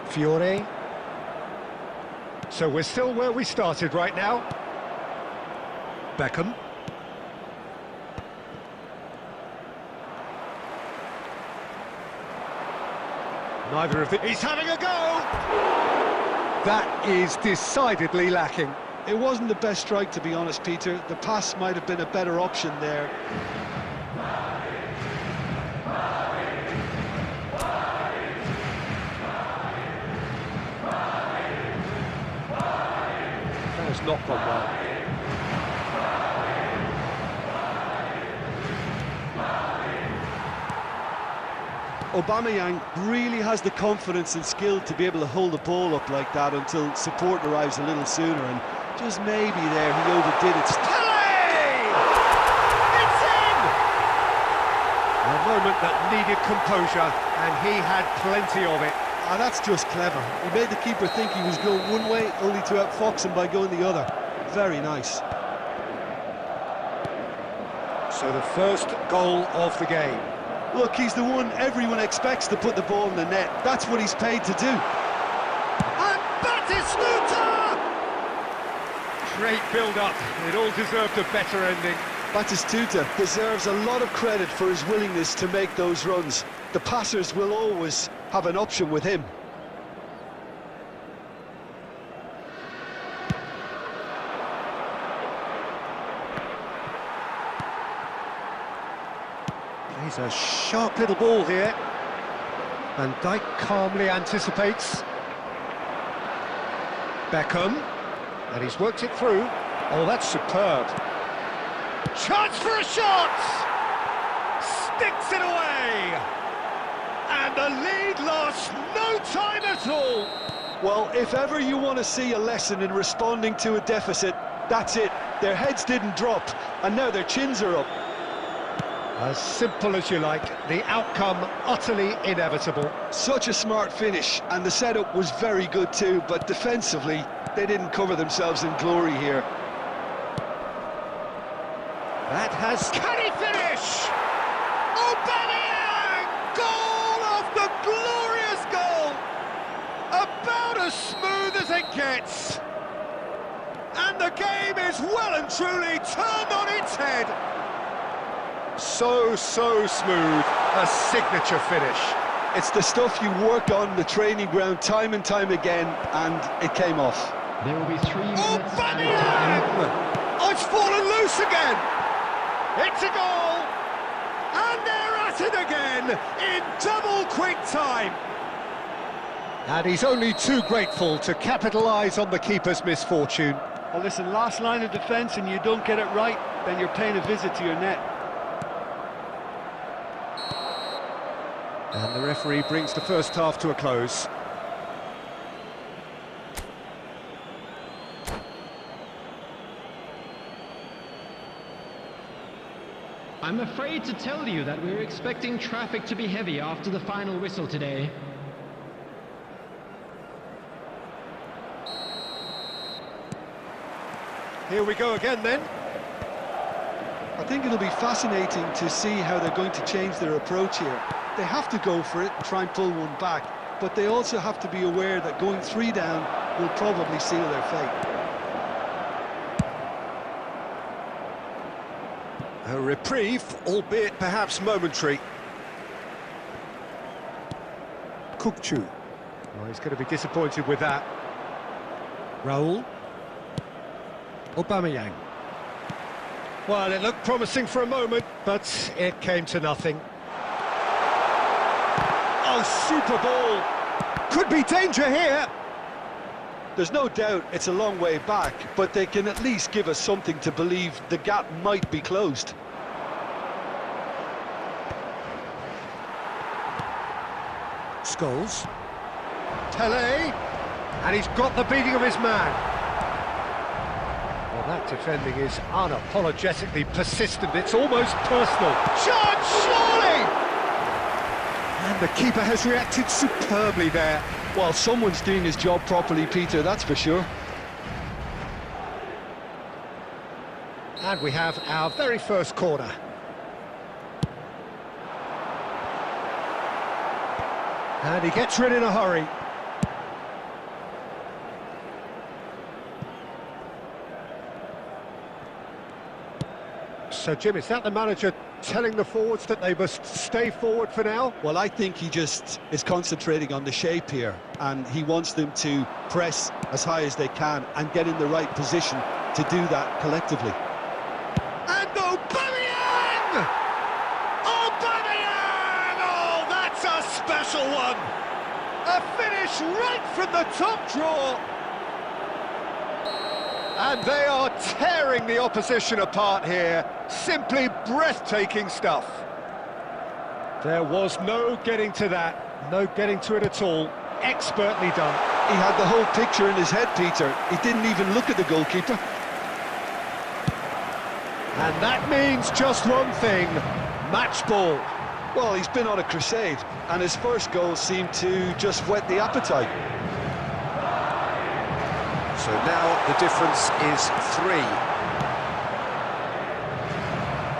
Fiore. So we're still where we started right now. Beckham. Neither of it. He's having a go! That is decidedly lacking. It wasn't the best strike, to be honest, Peter. The pass might have been a better option there. That has not gone well. Aubameyang really has the confidence and skill to be able to hold the ball up like that until support arrives a little sooner, and just maybe there he overdid it. Pele! It's in! A moment that needed composure, and he had plenty of it. Ah, that's just clever. He made the keeper think he was going one way, only to outfox him by going the other. Very nice. So the first goal of the game. Look, he's the one everyone expects to put the ball in the net. That's what he's paid to do. And Batistuta! Great build-up. It all deserved a better ending. Batistuta deserves a lot of credit for his willingness to make those runs. The passers will always have an option with him. He's a sharp little ball here. Van Dijk calmly anticipates. Beckham. And he's worked it through. Oh, that's superb. Chance for a shot! Sticks it away! And the lead lost no time at all. Well, if ever you want to see a lesson in responding to a deficit, that's it. Their heads didn't drop, and now their chins are up. As simple as you like, the outcome utterly inevitable. Such a smart finish, and the setup was very good too, but defensively, they didn't cover themselves in glory here. That has... Can he finish? Aubameyang! Goal of the glorious goal! About as smooth as it gets. And the game is well and truly turned on its head. So smooth, a signature finish. It's the stuff you work on the training ground time and time again, and it came off. There will be 3 minutes. Oh, it's fallen loose again! It's a goal! And they're at it again, in double quick time! And he's only too grateful to capitalise on the keeper's misfortune. Well, listen, last line of defence and you don't get it right, then you're paying a visit to your net. And the referee brings the first half to a close. I'm afraid to tell you that we're expecting traffic to be heavy after the final whistle today. Here we go again then. I think it'll be fascinating to see how they're going to change their approach here. They have to go for it and try and pull one back, but they also have to be aware that going 3 down will probably seal their fate. A reprieve, albeit perhaps momentary. Kukçu. Oh, he's going to be disappointed with that. Raul. Aubameyang. Well, it looked promising for a moment, but it came to nothing. Oh, super ball! Could be danger here! There's no doubt it's a long way back, but they can at least give us something to believe the gap might be closed. Scholes. Tele, and he's got the beating of his man. Well, that defending is unapologetically persistent. It's almost personal. Chance, surely! And the keeper has reacted superbly there. Well, someone's doing his job properly, Peter, that's for sure. And we have our very first corner. And he gets rid in a hurry. So, Jim, is that the manager telling the forwards that they must stay forward for now? Well, I think he just is concentrating on the shape here, and he wants them to press as high as they can and get in the right position to do that collectively. And Aubameyang! Aubameyang! Oh, that's a special one! A finish right from the top drawer! And they are tearing the opposition apart here. Simply breathtaking stuff. There was no getting to that, no getting to it at all. Expertly done. He had the whole picture in his head, Peter. He didn't even look at the goalkeeper. And that means just one thing, match ball. Well, he's been on a crusade, and his first goal seemed to just whet the appetite. So now the difference is 3.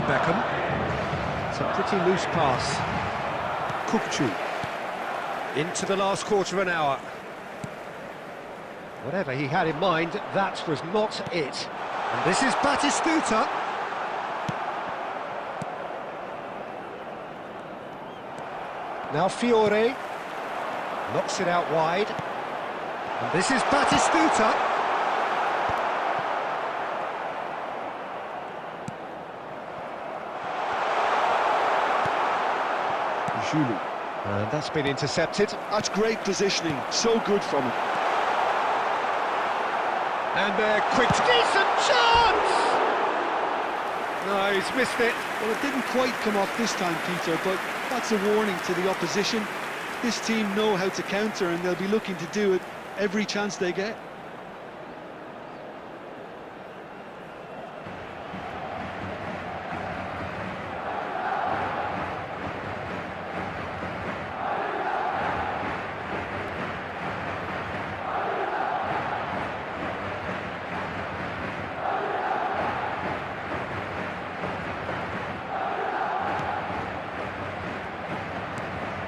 Beckham. It's a pretty loose pass. Kukçu. Into the last quarter of an hour. Whatever he had in mind, that was not it. And this is Batistuta. Now Fiore. Knocks it out wide. And this is Batistuta. And that's been intercepted. That's great positioning, so good from him. And a quick, decent chance! No, he's missed it. Well, it didn't quite come off this time, Peter, but that's a warning to the opposition. This team know how to counter, and they'll be looking to do it every chance they get.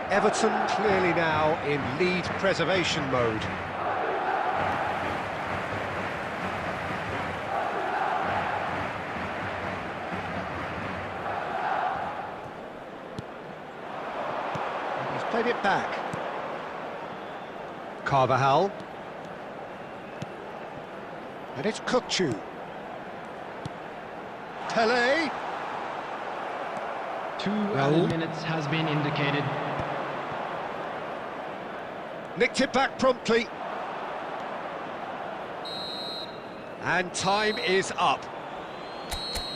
Everton clearly now in lead preservation mode. He's played it back. Carvajal. And it's Kukçu. Tele. 2 added minutes has been indicated. Nicked it back promptly. And time is up.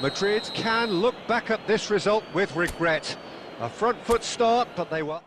Madrid can look back at this result with regret. A front foot start, but they were...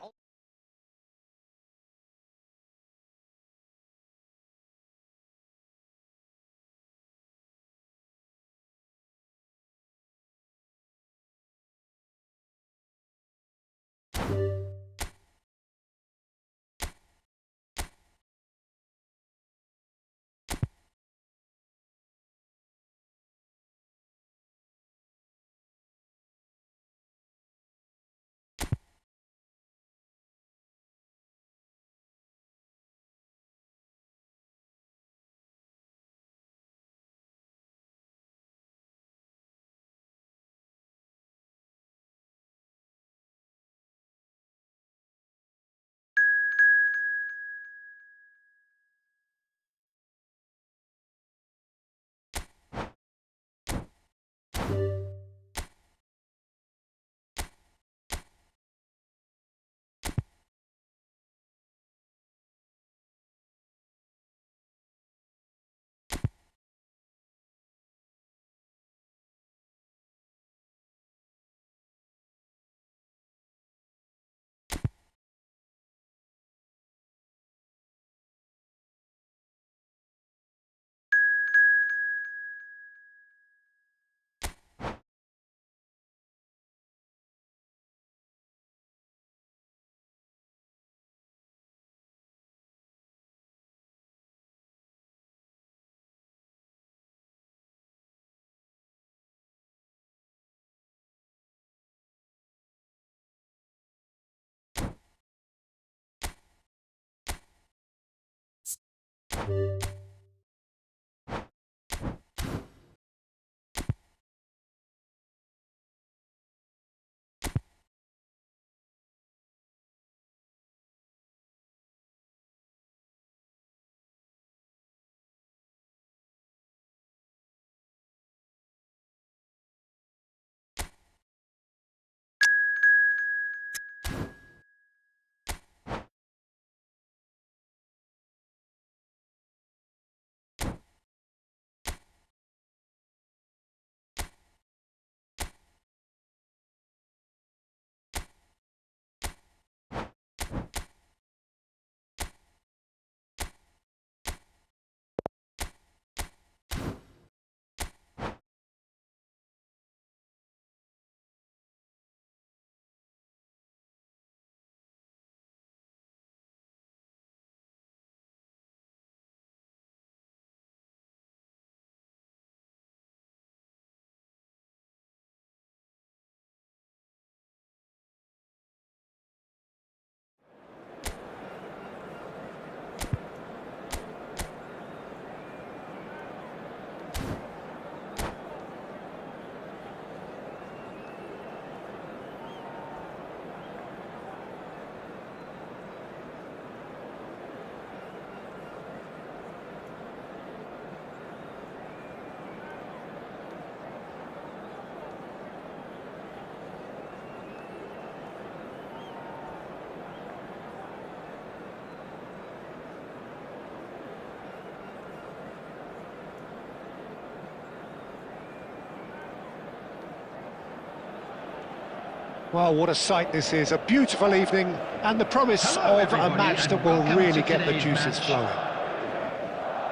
Well, what a sight this is, a beautiful evening, and the promise of a match that will really get the juices flowing.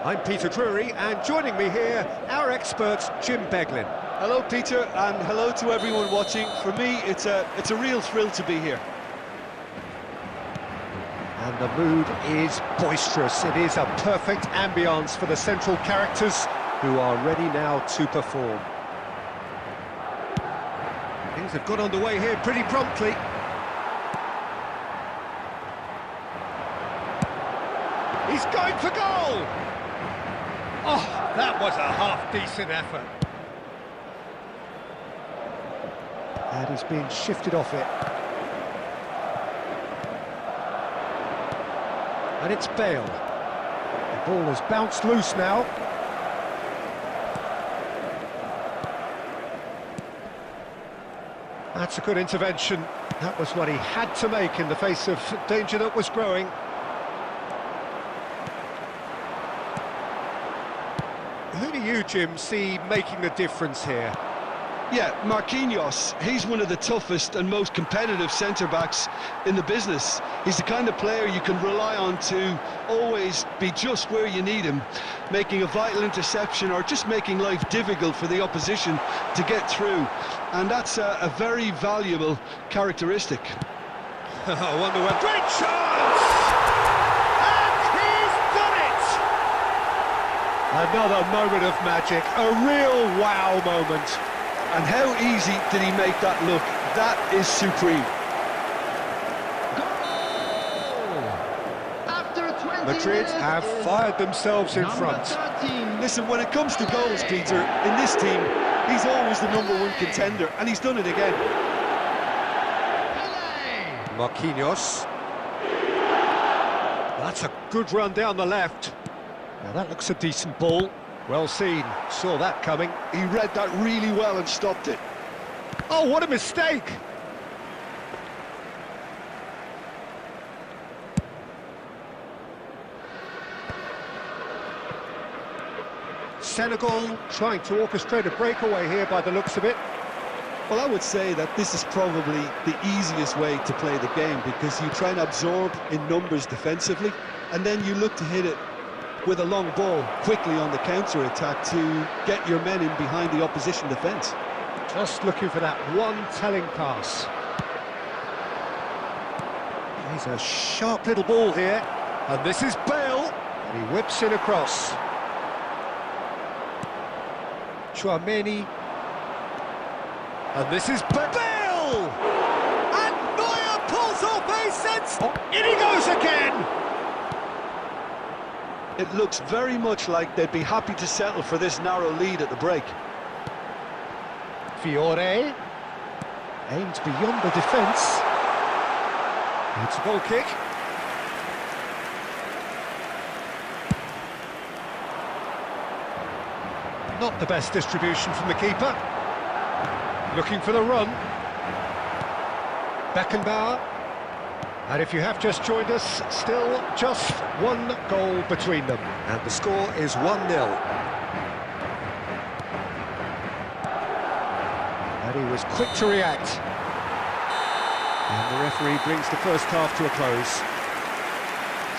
I'm Peter Drury, and joining me here, our expert, Jim Beglin. Hello, Peter, and hello to everyone watching. For me, it's a real thrill to be here. And the mood is boisterous. It is a perfect ambience for the central characters who are ready now to perform. Things have got underway here pretty promptly. He's going for goal! Oh, that was a half-decent effort. And he's being shifted off it. And it's Bale. The ball has bounced loose now. That's a good intervention. That was what he had to make in the face of danger that was growing. Who do you, Jim, see making the difference here? Yeah, Marquinhos, he's one of the toughest and most competitive centre-backs in the business. He's the kind of player you can rely on to always be just where you need him, making a vital interception or just making life difficult for the opposition to get through. And that's a very valuable characteristic. I wonder what... Great chance! And he's done it! Another moment of magic, a real wow moment. And how easy did he make that look? That is supreme. Madrid have fired themselves in front. 13. Listen, when it comes to goals, Peter, in this team, he's always the #1 contender, and he's done it again. Marquinhos. That's a good run down the left. Now that looks a decent ball. Well seen, saw that coming. He read that really well and stopped it. Oh, what a mistake! Senegal trying to orchestrate a breakaway here by the looks of it. Well, I would say that this is probably the easiest way to play the game, because you try and absorb in numbers defensively, and then you look to hit it with a long ball quickly on the counter-attack to get your men in behind the opposition defence. Just looking for that one telling pass. He's a sharp little ball here, and this is Bale. And he whips in across. Chouameni. And this is Bale! And Neuer pulls off a sense. Oh, in he goes again! It looks very much like they'd be happy to settle for this narrow lead at the break. Fiore aimed beyond the defence. It's a goal kick. Not the best distribution from the keeper. Looking for the run. Beckenbauer. And if you have just joined us, still just one goal between them. And the score is 1-0. And he was quick to react. And the referee brings the first half to a close.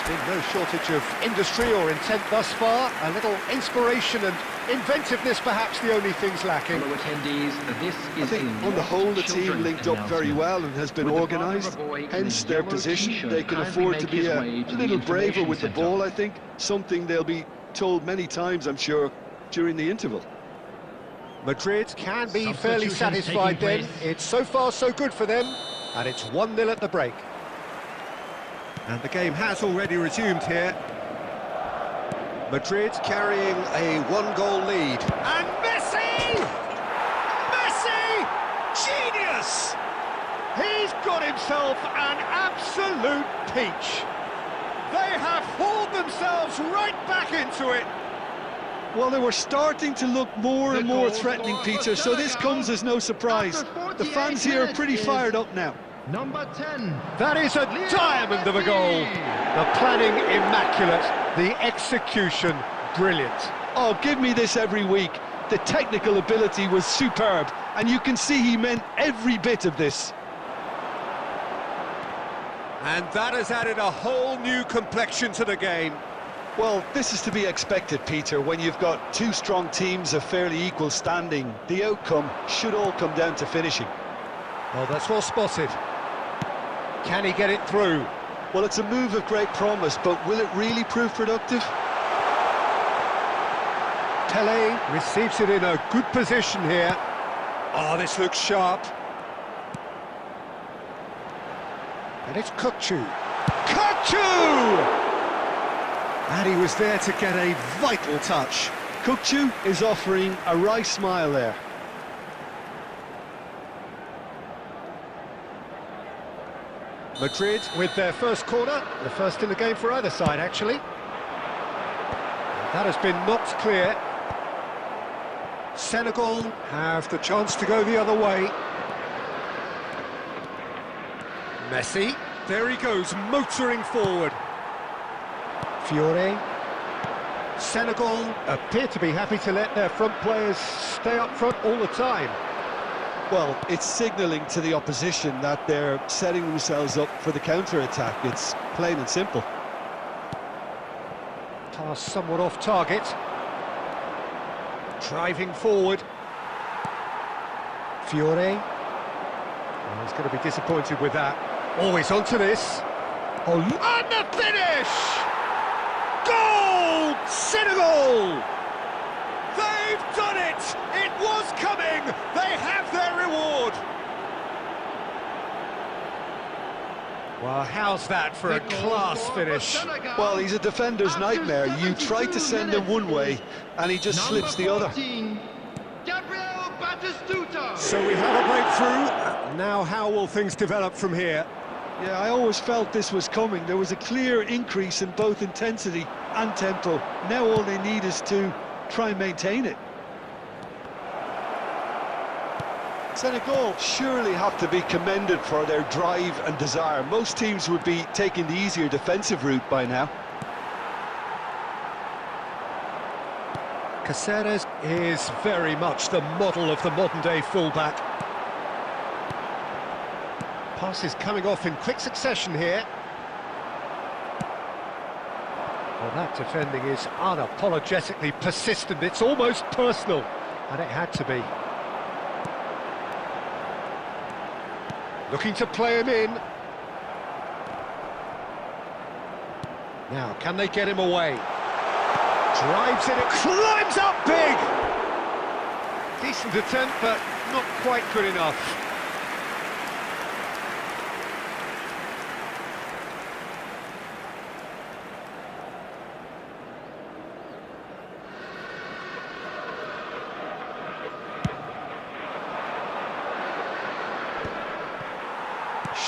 There's been no shortage of industry or intent thus far. A little inspiration and inventiveness, perhaps the only things lacking. Fellow attendees, this is I think on the whole the team linked up very well and has been organised, hence their position. They can afford to be a little braver with the ball, I think, something they'll be told many times, I'm sure, during the interval. Madrid can be fairly satisfied then. It's so far so good for them, and it's 1-0 at the break. And the game has already resumed here. Madrid carrying a one-goal lead. And Messi! Messi! Genius! He's got himself an absolute peach. They have hauled themselves right back into it. Well, they were starting to look more and more threatening, Peter, so this comes as no surprise. The fans here are pretty fired up now. Number 10. That is a diamond of a goal. The planning immaculate, the execution brilliant. Oh, give me this every week. The technical ability was superb, and you can see he meant every bit of this. And that has added a whole new complexion to the game. Well, this is to be expected, Peter, when you've got two strong teams of fairly equal standing. The outcome should all come down to finishing. Well, that's well spotted. Can he get it through? Well, it's a move of great promise, but will it really prove productive? Pele receives it in a good position here. Oh, this looks sharp. And it's Kukçu. Kukçu! And he was there to get a vital touch. Kukçu is offering a wry smile there. Madrid with their first corner, the first in the game for either side, actually. That has been knocked clear. Senegal have the chance to go the other way. Messi, There he goes, motoring forward. Fiore. Senegal appear to be happy to let their front players stay up front all the time. Well, it's signalling to the opposition that they're setting themselves up for the counter-attack. It's plain and simple. Pass somewhat off target. Driving forward. Fiore. Well, he's going to be disappointed with that. Always onto this. Oh, and the finish! Goal! Senegal! They've done it! It was coming! They have their reward! Well, how's that for a class finish? Well, he's a defender's nightmare. You try to send him one way, and he just slips the other. So we have a breakthrough. Now how will things develop from here? Yeah, I always felt this was coming. There was a clear increase in both intensity and tempo. Now all they need is to try and maintain it. Senegal surely have to be commended for their drive and desire. Most teams would be taking the easier defensive route by now. Caceres is very much the model of the modern-day fullback. Passes coming off in quick succession here. Well, that defending is unapologetically persistent. It's almost personal, and it had to be. Looking to play him in. Now, can they get him away? Drives it, climbs up big! Decent attempt, but not quite good enough.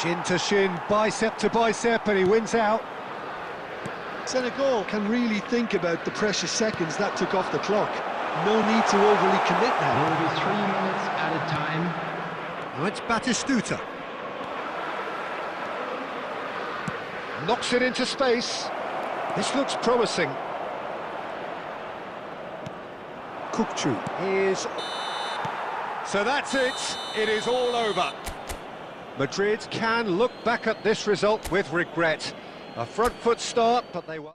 Shin to shin, bicep to bicep, and he wins out. Senegal can really think about the precious seconds that took off the clock. No need to overly commit now. There will be 3 minutes at a time. Now it's Batistuta. Knocks it into space. This looks promising. Kukçu is... So that's it. It is all over. Madrid can look back at this result with regret. A front foot start, but they were...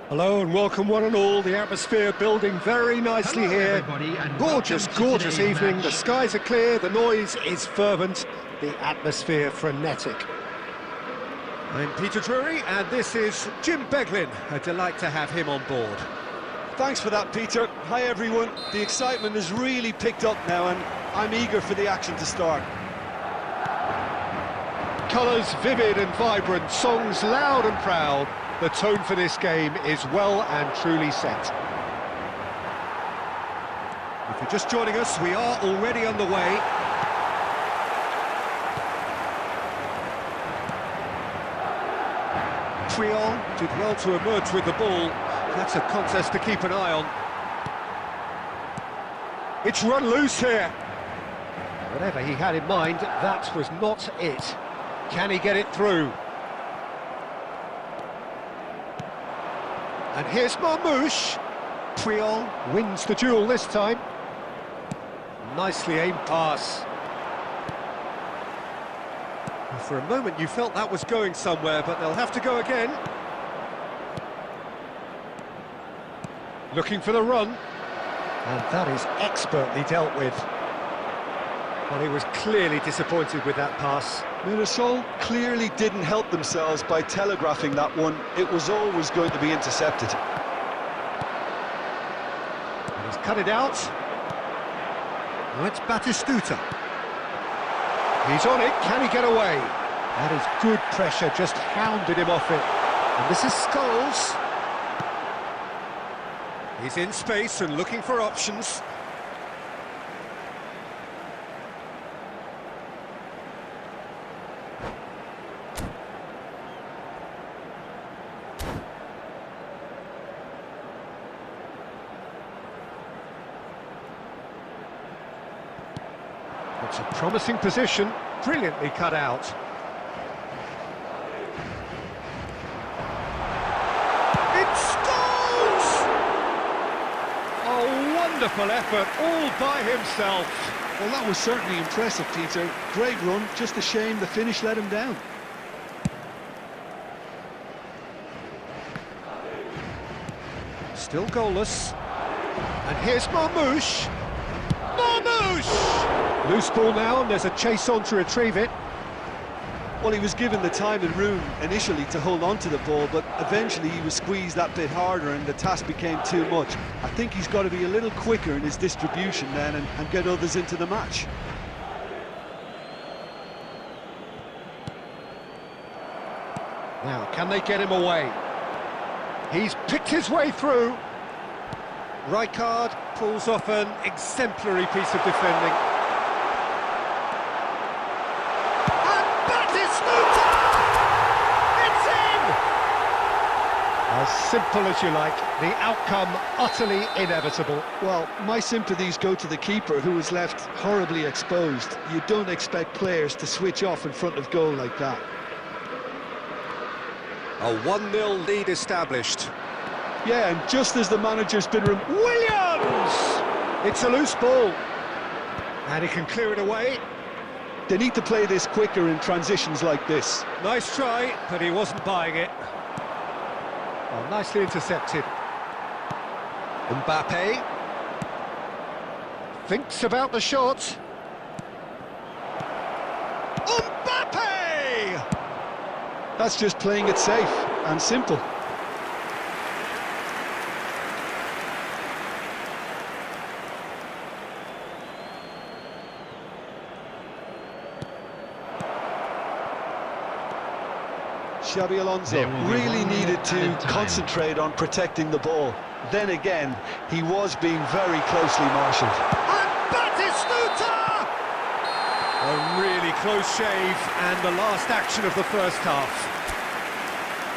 Hello and welcome one and all. The atmosphere building very nicely here. Gorgeous, gorgeous evening. The skies are clear, the noise is fervent, the atmosphere frenetic. I'm Peter Drury and this is Jim Beglin. A delight to have him on board. Thanks for that, Peter. Hi, everyone. The excitement has really picked up now, and I'm eager for the action to start. Colours vivid and vibrant, songs loud and proud. The tone for this game is well and truly set. If you're just joining us, we are already underway. Triol did well to emerge with the ball. That's a contest to keep an eye on. It's run loose here. Whatever he had in mind, that was not it. Can he get it through? And here's Marmouche. Triol wins the duel this time. Nicely aimed pass. For a moment you felt that was going somewhere, but they'll have to go again. Looking for the run. And that is expertly dealt with. Well, he was clearly disappointed with that pass. Mirasol clearly didn't help themselves by telegraphing that one. It was always going to be intercepted. And he's cut it out. Now it's Batistuta. He's on it, can he get away? That is good pressure, just hounded him off it. And this is Scholes. He's in space and looking for options. It's a promising position, brilliantly cut out. It scores! A wonderful effort, all by himself. Well, that was certainly impressive, Peter. Great run, just a shame the finish let him down. Still goalless. And here's Marmouche. Marmouche! Loose ball now, and there's a chase on to retrieve it. Well, he was given the time and room initially to hold on to the ball, but eventually he was squeezed that bit harder and the task became too much. I think he's got to be a little quicker in his distribution then and get others into the match. Now, can they get him away? He's picked his way through. Rijkaard pulls off an exemplary piece of defending. As simple as you like, the outcome utterly inevitable. Well, my sympathies go to the keeper, who was left horribly exposed. You don't expect players to switch off in front of goal like that. A 1-0 lead established. Yeah, and just as the manager's been... Williams! It's a loose ball. And he can clear it away. They need to play this quicker in transitions like this. Nice try, but he wasn't buying it. Oh, nicely intercepted. Mbappe thinks about the shot. Mbappe! That's just playing it safe and simple. Xabi Alonso really needed to concentrate on protecting the ball. Then again, he was being very closely marshalled. And Batistuta! A really close shave, and the last action of the first half.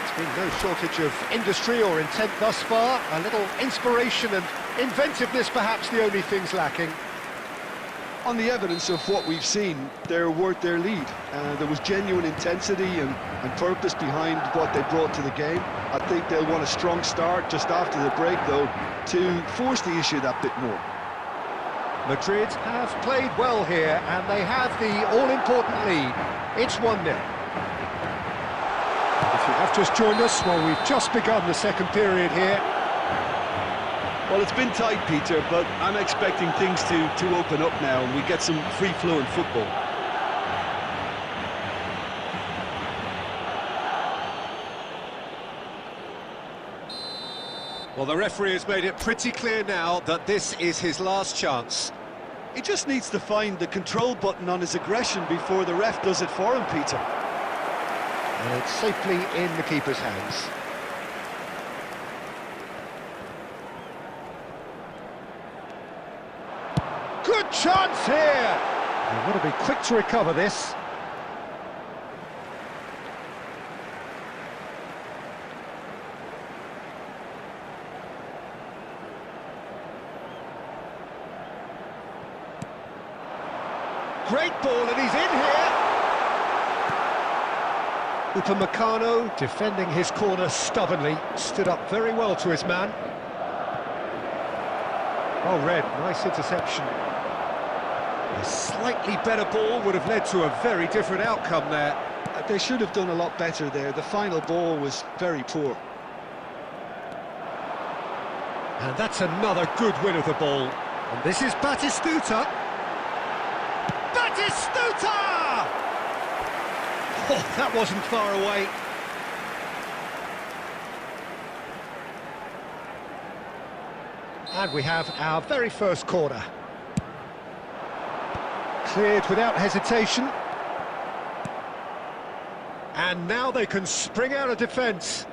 There's been no shortage of industry or intent thus far. A little inspiration and inventiveness, perhaps the only things lacking. On the evidence of what we've seen, they're worth their lead. There was genuine intensity and purpose behind what they brought to the game. I think they'll want a strong start just after the break, though, to force the issue that bit more. Madrid have played well here, and they have the all-important lead. It's 1-0. If you have just joined us, well, we've just begun the second period here. Well, it's been tight, Peter, but I'm expecting things to open up now and we get some free-flowing football. Well, the referee has made it pretty clear now that this is his last chance. He just needs to find the control button on his aggression before the ref does it for him, Peter. And it's safely in the keeper's hands. Good chance here! They've got to be quick to recover this. Great ball, and he's in here! Upamecano, defending his corner stubbornly, stood up very well to his man. Oh, Red, nice interception. A slightly better ball would have led to a very different outcome there. They should have done a lot better there. The final ball was very poor. And that's another good win of the ball. And this is Batistuta. Batistuta! Oh, that wasn't far away. And we have our very first corner. Cleared without hesitation. And now they can spring out of defence.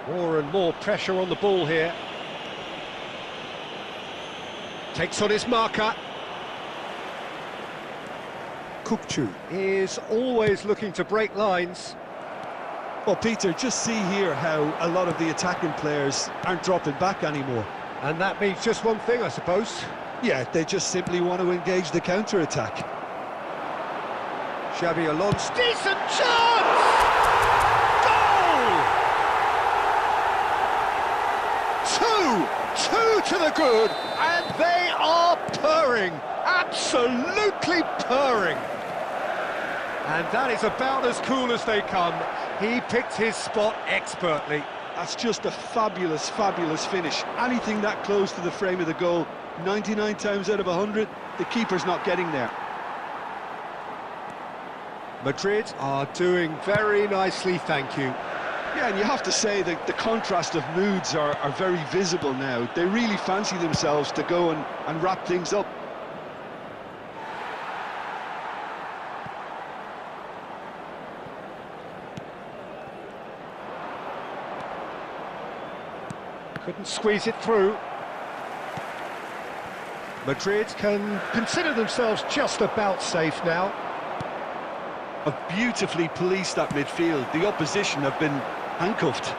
More and more pressure on the ball here. Takes on his marker. Kukçu is always looking to break lines. Well, Peter, just see here how a lot of the attacking players aren't dropping back anymore. And that means just one thing, I suppose. Yeah, they just simply want to engage the counter-attack. Xabi Alonso. Decent chance! Goal! Two to the good, and they are purring. Absolutely purring. And that is about as cool as they come. He picked his spot expertly. That's just a fabulous, fabulous finish. Anything that close to the frame of the goal, 99 times out of 100, the keeper's not getting there. Madrid are doing very nicely, thank you. Yeah, and you have to say that the contrast of moods are very visible now. They really fancy themselves to go and wrap things up. Couldn't squeeze it through. Madrid can consider themselves just about safe now. Have beautifully policed that midfield. The opposition have been handcuffed.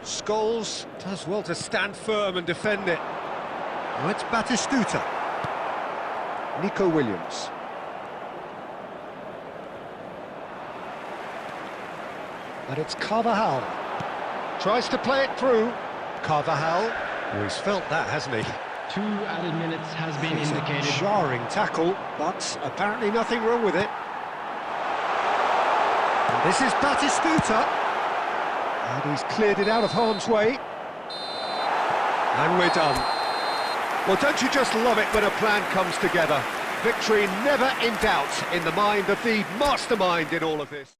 Scholes does well to stand firm and defend it. Now it's Batistuta. Nico Williams. And it's Carvajal. Tries to play it through. Carvajal. Oh, he's felt that, hasn't he? 2 added minutes has been It's indicated. a jarring tackle, but apparently nothing wrong with it. And this is Batistuta. And he's cleared it out of harm's way. And we're done. Well, don't you just love it when a plan comes together? Victory never in doubt in the mind of the mastermind in all of this.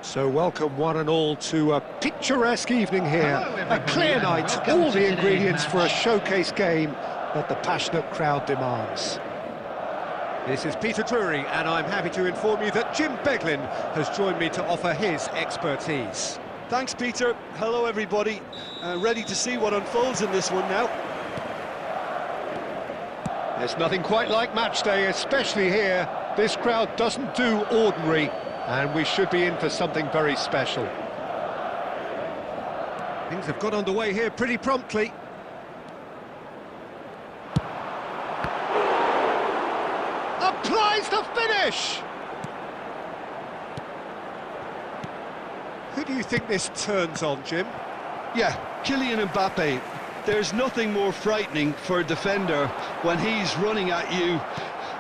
So welcome one and all to a picturesque evening here. A clear night, all the ingredients for a showcase game that the passionate crowd demands. This is Peter Drury, and I'm happy to inform you that Jim Beglin has joined me to offer his expertise. Thanks, Peter. Hello, everybody. Ready to see what unfolds in this one now. There's nothing quite like match day, especially here. This crowd doesn't do ordinary, and we should be in for something very special. Things have got underway here pretty promptly. Applies the finish! Who do you think this turns on, Jim? Yeah, Kylian Mbappe. There's nothing more frightening for a defender when he's running at you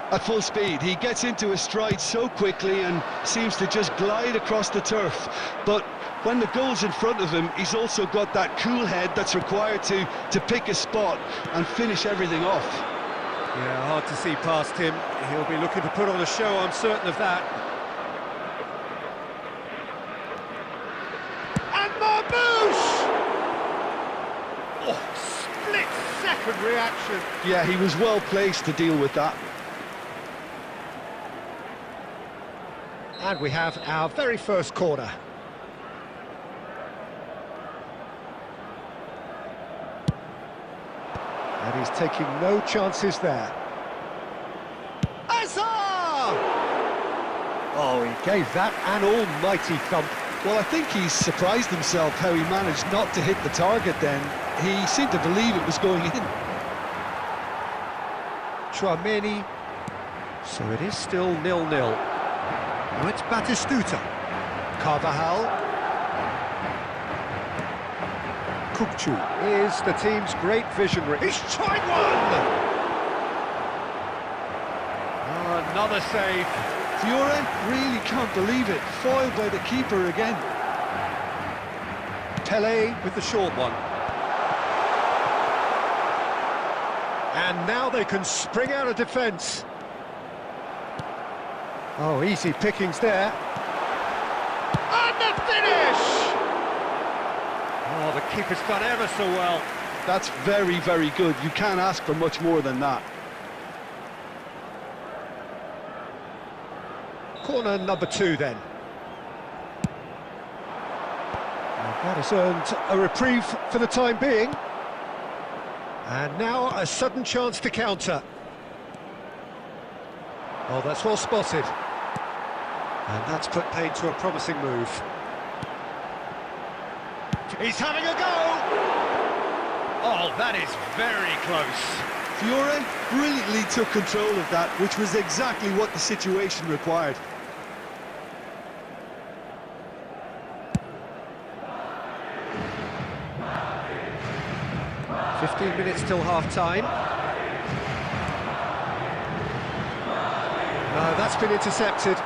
at full speed. He gets into his stride so quickly and seems to just glide across the turf. But when the goal's in front of him, he's also got that cool head that's required to pick a spot and finish everything off. Yeah, hard to see past him. He'll be looking to put on a show, I'm certain of that. And Marmouche! Oh, split-second reaction. Yeah, he was well placed to deal with that. And we have our very first corner. And he's taking no chances there. Hazard! Oh, he gave that an almighty thump. Well, I think he's surprised himself how he managed not to hit the target then. He seemed to believe it was going in. Tchouaméni. So it is still 0-0. Now it's Batistuta. Carvajal. Kukçu is the team's great visionary. He's tried one! Oh, another save. Fiore really can't believe it. Foiled by the keeper again. Pele with the short one. And now they can spring out of defence. Oh, easy pickings there. And the finish! Oh, the keeper's done ever so well. That's very, very good. You can't ask for much more than that. Corner number 2 then. And that has earned a reprieve for the time being. And now a sudden chance to counter. Oh, that's well spotted. And that's put paid to a promising move. He's having a go! Oh, that is very close. Fiore brilliantly took control of that, which was exactly what the situation required. "15 minutes till half-time. No, that's been intercepted.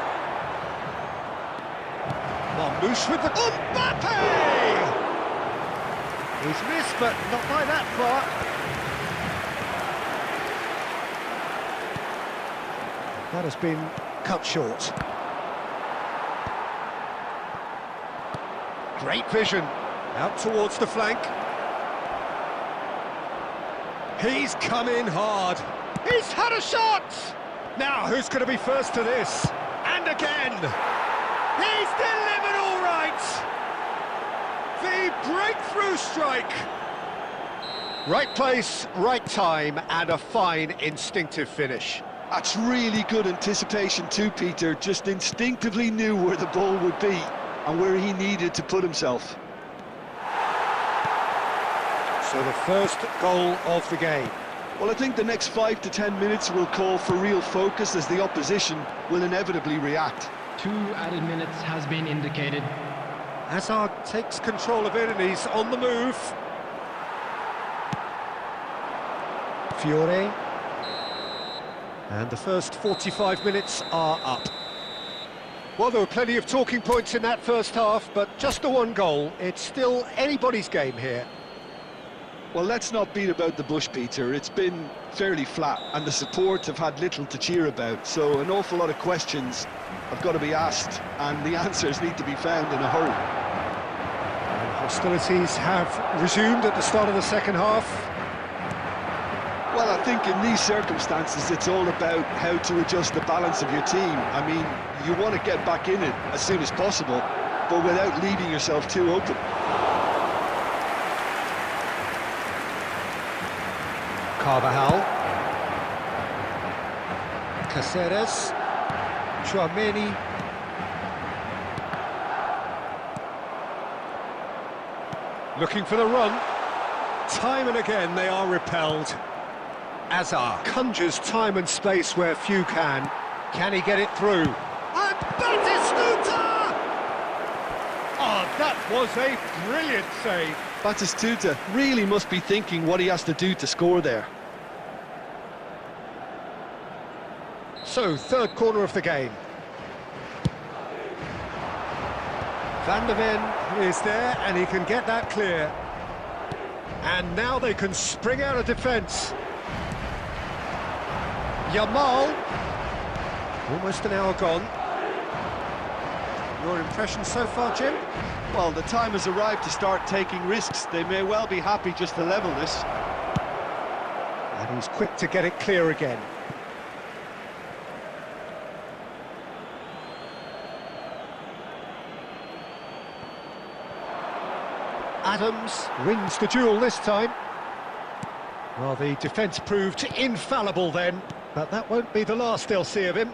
Marmouche with the... Mbappe! He's missed, but not by that far. That has been cut short. Great vision. Out towards the flank. He's come in hard. He's had a shot! Now, who's going to be first to this? And again! He's delivered all right! The breakthrough strike! Right place, right time, and a fine instinctive finish. That's really good anticipation too, Peter. Just instinctively knew where the ball would be and where he needed to put himself. So the first goal of the game. Well, I think the next 5 to 10 minutes will call for real focus as the opposition will inevitably react. 2 added minutes has been indicated. Hazard takes control of it and he's on the move. Fiore. And the first 45 minutes are up. Well, there were plenty of talking points in that first half, but just the one goal. It's still anybody's game here. Well, let's not beat about the bush, Peter. It's been fairly flat, and the support have had little to cheer about. So an awful lot of questions have got to be asked, and the answers need to be found in a hurry. And hostilities have resumed at the start of the second half. Well, I think in these circumstances, it's all about how to adjust the balance of your team. I mean, you want to get back in it as soon as possible, but without leaving yourself too open. Carvajal. Caceres. Tchouaméni. Looking for the run. Time and again they are repelled. Hazard conjures time and space where few can. Can he get it through? And Batistuta! Oh, that was a brilliant save. Batistuta really must be thinking what he has to do to score there. So, third corner of the game. Van der Ven is there and he can get that clear. And now they can spring out of defence. Yamal. Almost an hour gone. Your impression so far, Jim? Well, the time has arrived to start taking risks. They may well be happy just to level this. And he's quick to get it clear again. Adams wins the duel this time. Well, the defence proved infallible then, but that won't be the last they'll see of him.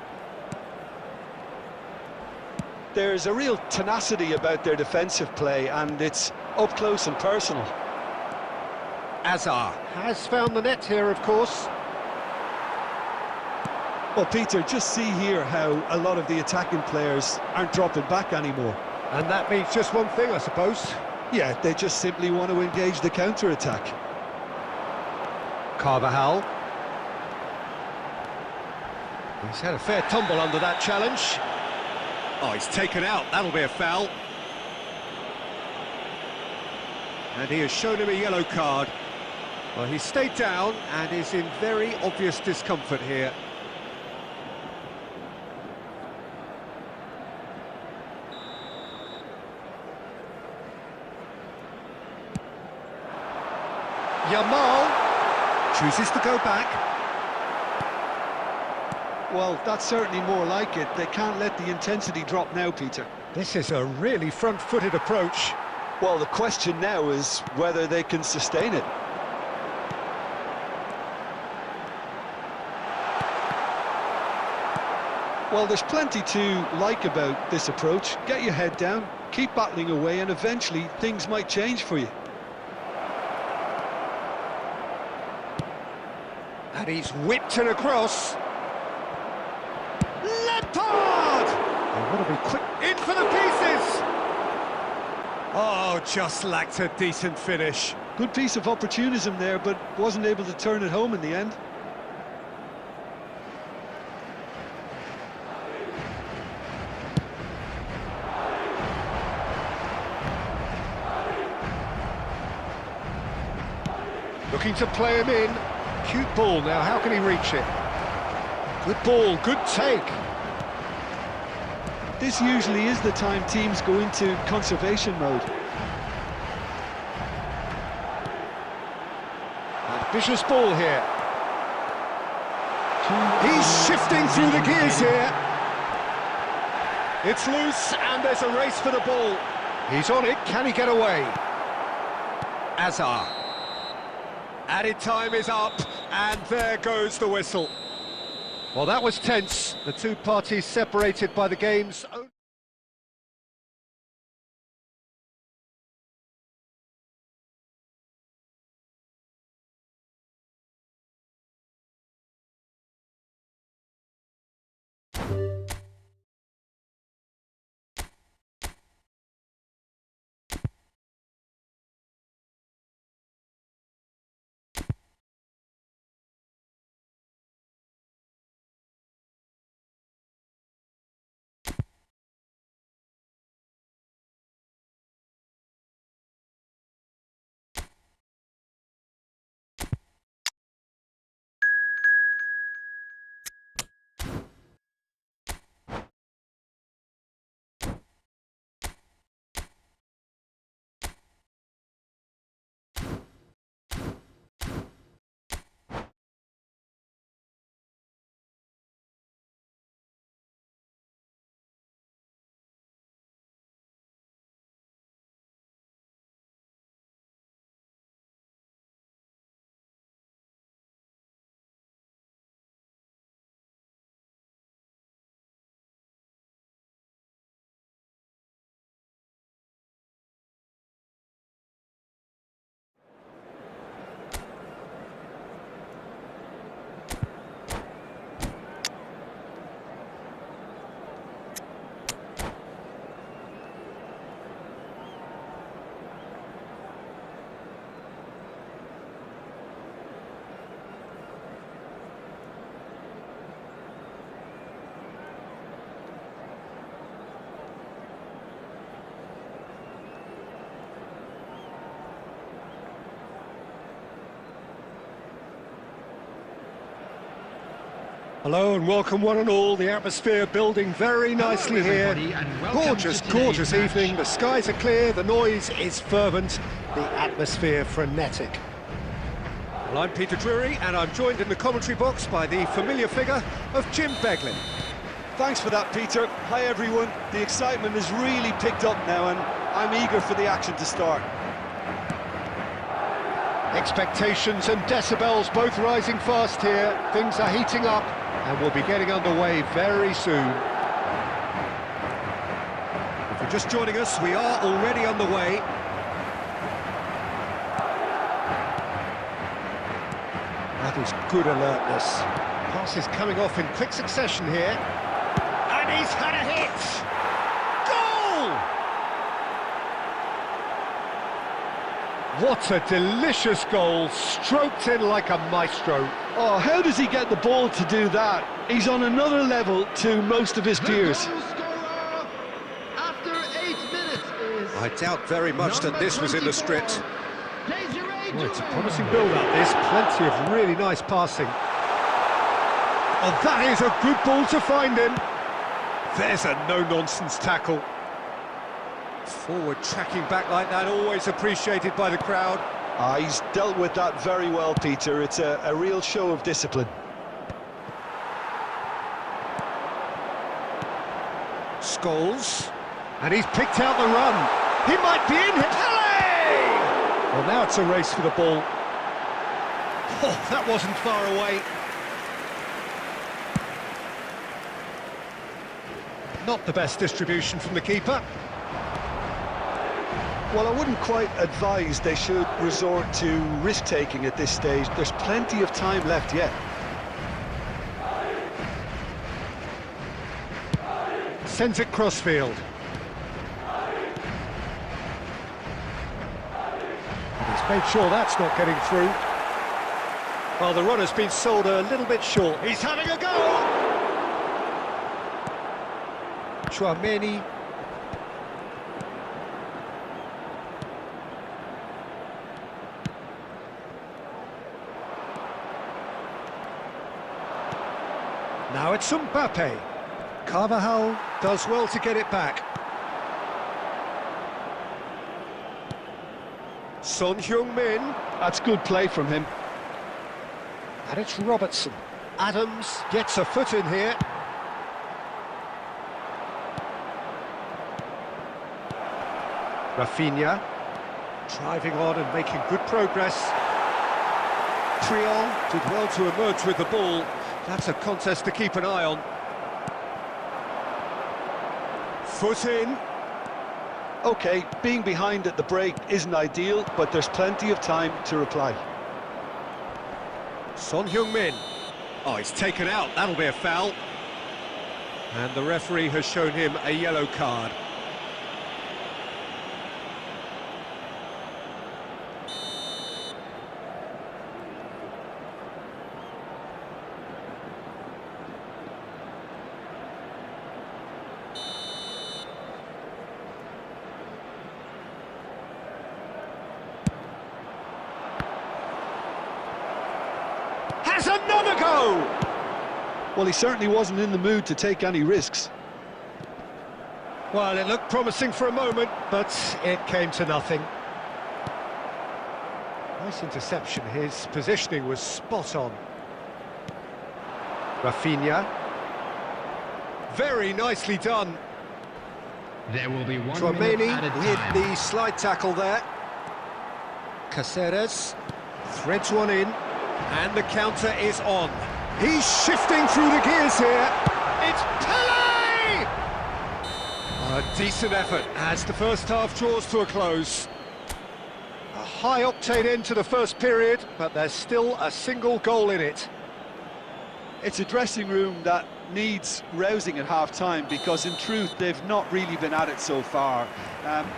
There's a real tenacity about their defensive play, and it's up close and personal. Azar has found the net here, of course. Well, Peter, just see here how a lot of the attacking players aren't dropping back anymore. And that means just one thing, I suppose. Yeah, they just simply want to engage the counter-attack. Carvajal. He's had a fair tumble under that challenge. Oh, he's taken out. That'll be a foul. And he has shown him a yellow card. Well, he stayed down and is in very obvious discomfort here. Yamal chooses to go back. Well, that's certainly more like it. They can't let the intensity drop now, Peter. This is a really front-footed approach. Well, the question now is whether they can sustain it. Well, there's plenty to like about this approach. Get your head down, keep battling away, and eventually things might change for you. And he's whipped it across. Lampard! They want to be quick in for the pieces. Oh, just lacked a decent finish. Good piece of opportunism there, but wasn't able to turn it home in the end. Looking to play him in. Cute ball now, how can he reach it? Good ball, good take. This usually is the time teams go into conservation mode. Ambitious ball here. He's shifting through the gears here. It's loose and there's a race for the ball. He's on it, can he get away? Azar. Added time is up, and there goes the whistle. Well, that was tense. The two parties separated by the game's own... Hello and welcome one and all. The atmosphere building very nicely here. Gorgeous, gorgeous evening. The skies are clear, the noise is fervent, the atmosphere frenetic. Well, I'm Peter Drury and I'm joined in the commentary box by the familiar figure of Jim Beglin. Thanks for that, Peter. Hi, everyone. The excitement has really picked up now and I'm eager for the action to start. Expectations and decibels both rising fast here. Things are heating up and we'll be getting underway very soon. you're just joining us, we are already on the way. That is good alertness. Passes coming off in quick succession here. And he's had a hit! Goal! What a delicious goal, stroked in like a maestro. Oh, how does he get the ball to do that? He's on another level to most of his peers. After 8 minutes is I doubt very much that this was in the script. Well, it's a promising build-up, this. Plenty of really nice passing. Oh, that is a good ball to find him. There's a no-nonsense tackle. Forward tracking back like that, always appreciated by the crowd. He's dealt with that very well, Peter. It's a real show of discipline. Scholes. And he's picked out the run. He might be in it. Well, now it's a race for the ball. Oh, that wasn't far away. Not the best distribution from the keeper. Well, I wouldn't quite advise they should resort to risk-taking at this stage. There's plenty of time left yet. Sends it crossfield. He's made sure that's not getting through. Well, the run has been sold a little bit short. He's having a go! Chouameni. Now it's Mbappe. Carvajal does well to get it back. Son Heung-min. That's good play from him. And it's Robertson. Adams gets a foot in here. Rafinha driving on and making good progress. Triol did well to emerge with the ball. That's a contest to keep an eye on. Foot in. OK, being behind at the break isn't ideal, but there's plenty of time to reply. Son Heung-min. Oh, he's taken out. That'll be a foul. And the referee has shown him a yellow card. Has another go! Well, he certainly wasn't in the mood to take any risks. Well, it looked promising for a moment, but it came to nothing. Nice interception. His positioning was spot on. Rafinha. Very nicely done. There will be 1 minute Chouameni added with time. the slide tackle there. Caceres threads one in. And the counter is on. He's shifting through the gears here. It's Pele! A decent effort as the first half draws to a close. A high-octane end to the first period, but there's still a single goal in it. It's a dressing room that needs rousing at half-time because, in truth, they've not really been at it so far.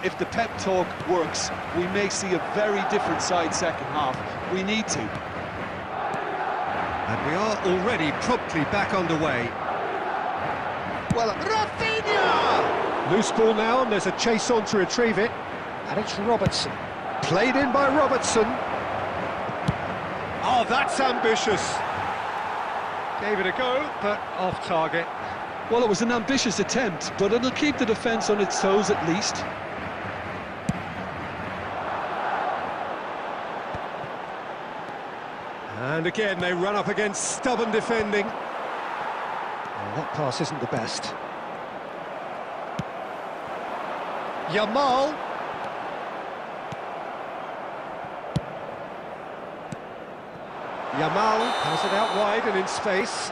If the pep talk works, we may see a very different side second half. We need to. And we are already promptly back underway. Well, Rafinha! Loose ball now, and there's a chase on to retrieve it. And it's Robertson. Played in by Robertson. Oh, that's ambitious. Gave it a go, but off target. Well, it was an ambitious attempt, but it'll keep the defence on its toes at least. And again, they run up against stubborn defending. Well, that pass isn't the best. Yamal. Yamal has it out wide and in space.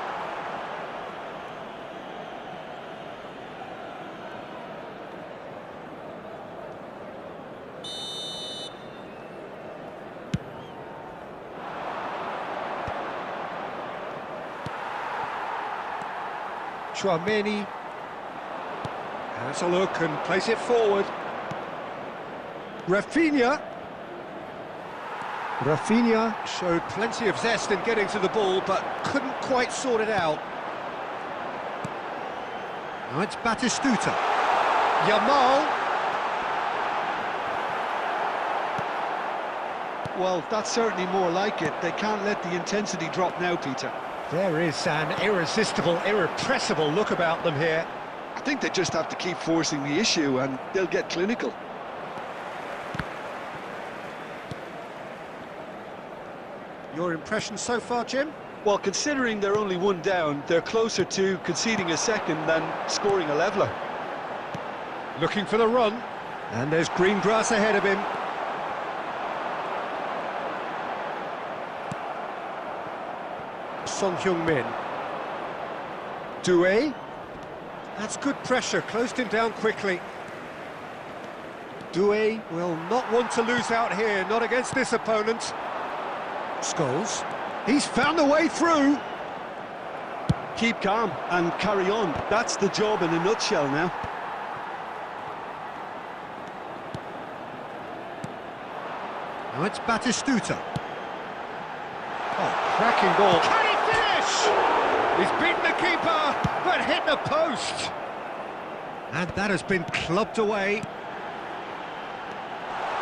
Chouameni. Has a look and plays it forward. Rafinha. Rafinha showed plenty of zest in getting to the ball, but couldn't quite sort it out. Now it's Batistuta. Yamal. Well, that's certainly more like it. They can't let the intensity drop now, Peter. There is an irresistible, irrepressible look about them here. I think they just have to keep forcing the issue and they'll get clinical. Your impression so far, Jim? Well, considering they're only one down, they're closer to conceding a second than scoring a leveller. Looking for the run. And there's green grass ahead of him. Son Heung-min. Doué. That's good pressure, closed him down quickly. Doué will not want to lose out here, not against this opponent. Scholes. He's found a way through. Keep calm and carry on. That's the job in a nutshell now. Now it's Batistuta. Oh, cracking ball. Can he finish? He's beaten the keeper, but hit the post. And that has been clubbed away.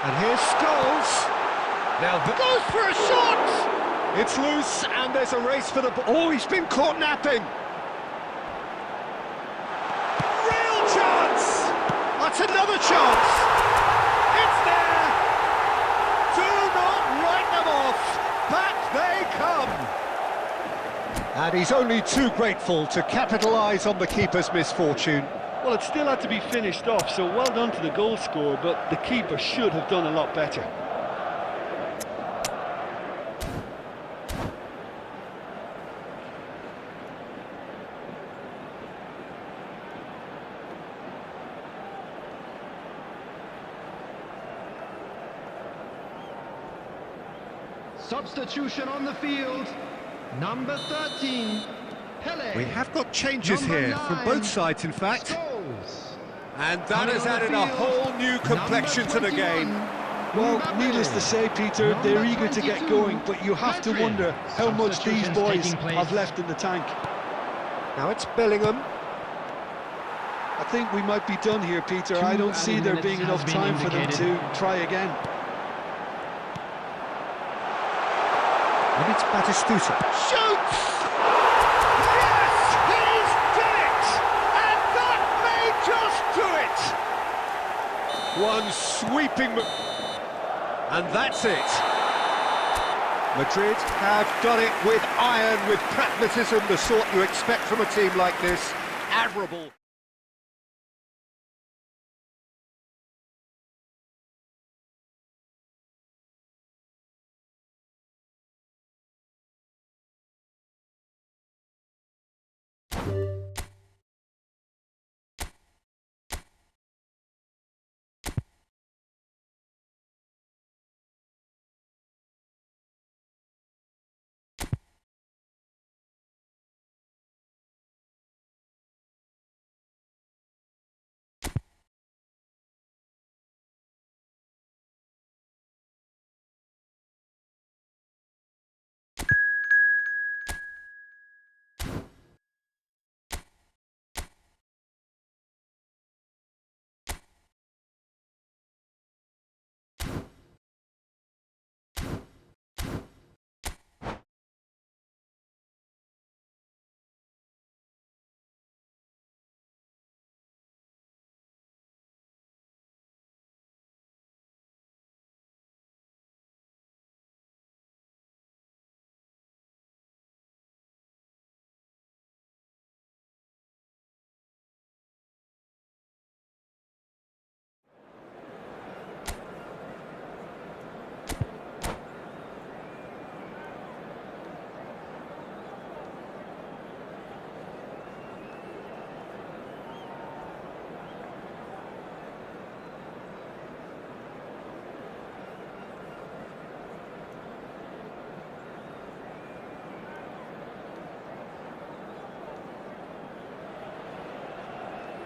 And here's Scholes. Now goes for a shot! It's loose, and there's a race for the ball. Oh, he's been caught napping. Real chance! That's another chance. It's there. Do not write them off. Back they come. And he's only too grateful to capitalise on the keeper's misfortune. Well, it still had to be finished off, so well done to the goal scorer, but the keeper should have done a lot better. Substitution on the field. Number 13, Pele. We have got changes Number here from 9, both sides, in fact. Scholes. And that Coming has on the added a field, whole new complexion to the number 21, game. Well, Mbappe. needless to say, Peter, they're Number eager to get 22, going, but you have to Pedri. wonder how much these Substitutions boys taking place. have left in the tank. Now it's Bellingham. I think we might be done here, Peter. 2 I don't added see there minutes being has enough been time for them indicated. to try again. And it's Batistuta. Shoots! Yes! He's done it! And that may just do it! One sweeping... And that's it. Madrid have done it with iron, with pragmatism, the sort you expect from a team like this. Admirable.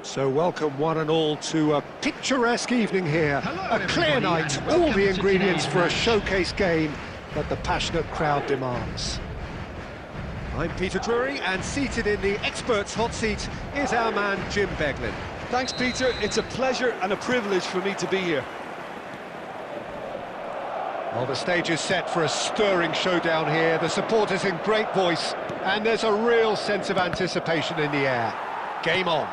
So welcome one and all to a picturesque evening here. A clear night, all the ingredients for a showcase game that the passionate crowd demands. I'm Peter Drury, and seated in the experts' hot seat is our man Jim Beglin. Thanks, Peter. It's a pleasure and a privilege for me to be here. Well, the stage is set for a stirring showdown here. The supporters in great voice, and there's a real sense of anticipation in the air. Game on.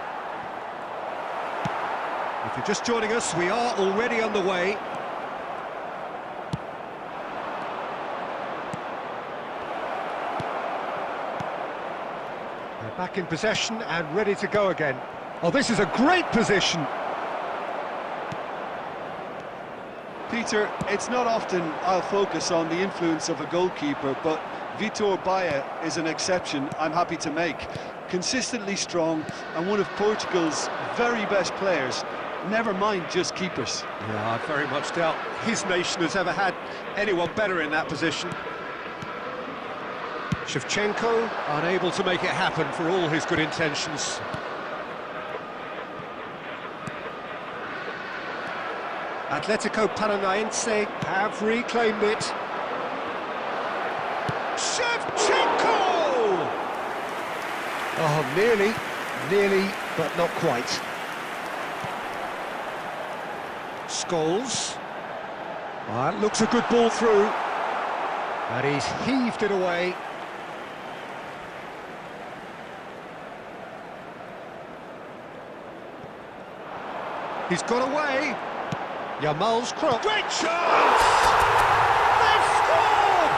If you're just joining us, we are already underway. They're back in possession and ready to go again. Oh, this is a great position. Peter, it's not often I'll focus on the influence of a goalkeeper, but Vitor Baia is an exception I'm happy to make. Consistently strong and one of Portugal's very best players, never mind just keepers. Yeah, I very much doubt his nation has ever had anyone better in that position. Shevchenko unable to make it happen for all his good intentions. Atletico Paranaense have reclaimed it. Shevchenko! Oh, nearly, but not quite. Scholes. That looks a good ball through. And he's heaved it away. He's got away. Yamal's cross. Great chance! They've scored!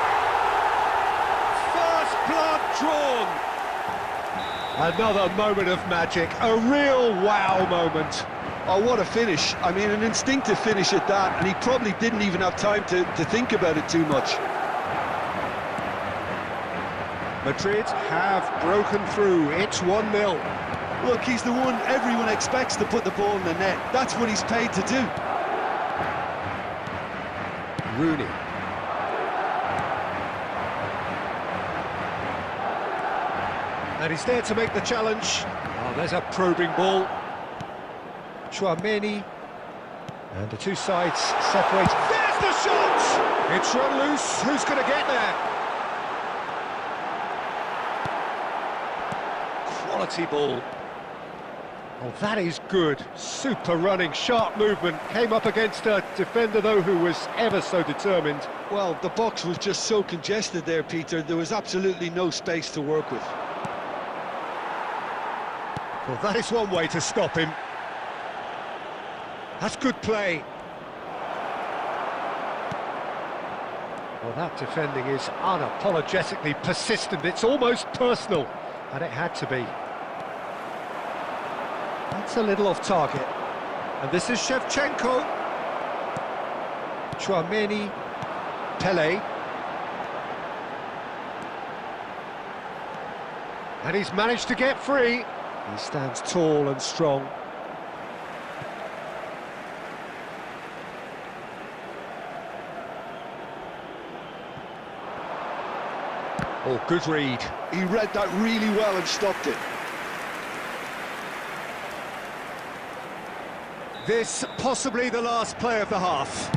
First blood drawn. Another moment of magic, a real wow moment. Oh, what a finish. I mean, an instinctive finish at that, and he probably didn't even have time to think about it too much. Madrid have broken through, it's 1-0. Look, he's the one everyone expects to put the ball in the net. That's what he's paid to do. Rooney. And he's there to make the challenge. Oh, there's a probing ball. Chouameni. And the two sides separate. There's the shot! It's run loose. Who's going to get there? Quality ball. Oh, that is good. Super running, sharp movement. Came up against a defender, though, who was ever so determined. Well, the box was just so congested there, Peter. There was absolutely no space to work with. Well, that is one way to stop him. That's good play. Well, that defending is unapologetically persistent. It's almost personal, and it had to be. That's a little off target. And this is Shevchenko. Chouameni. Pele. And he's managed to get free. He stands tall and strong. Oh, good read. He read that really well and stopped it. This possibly the last play of the half.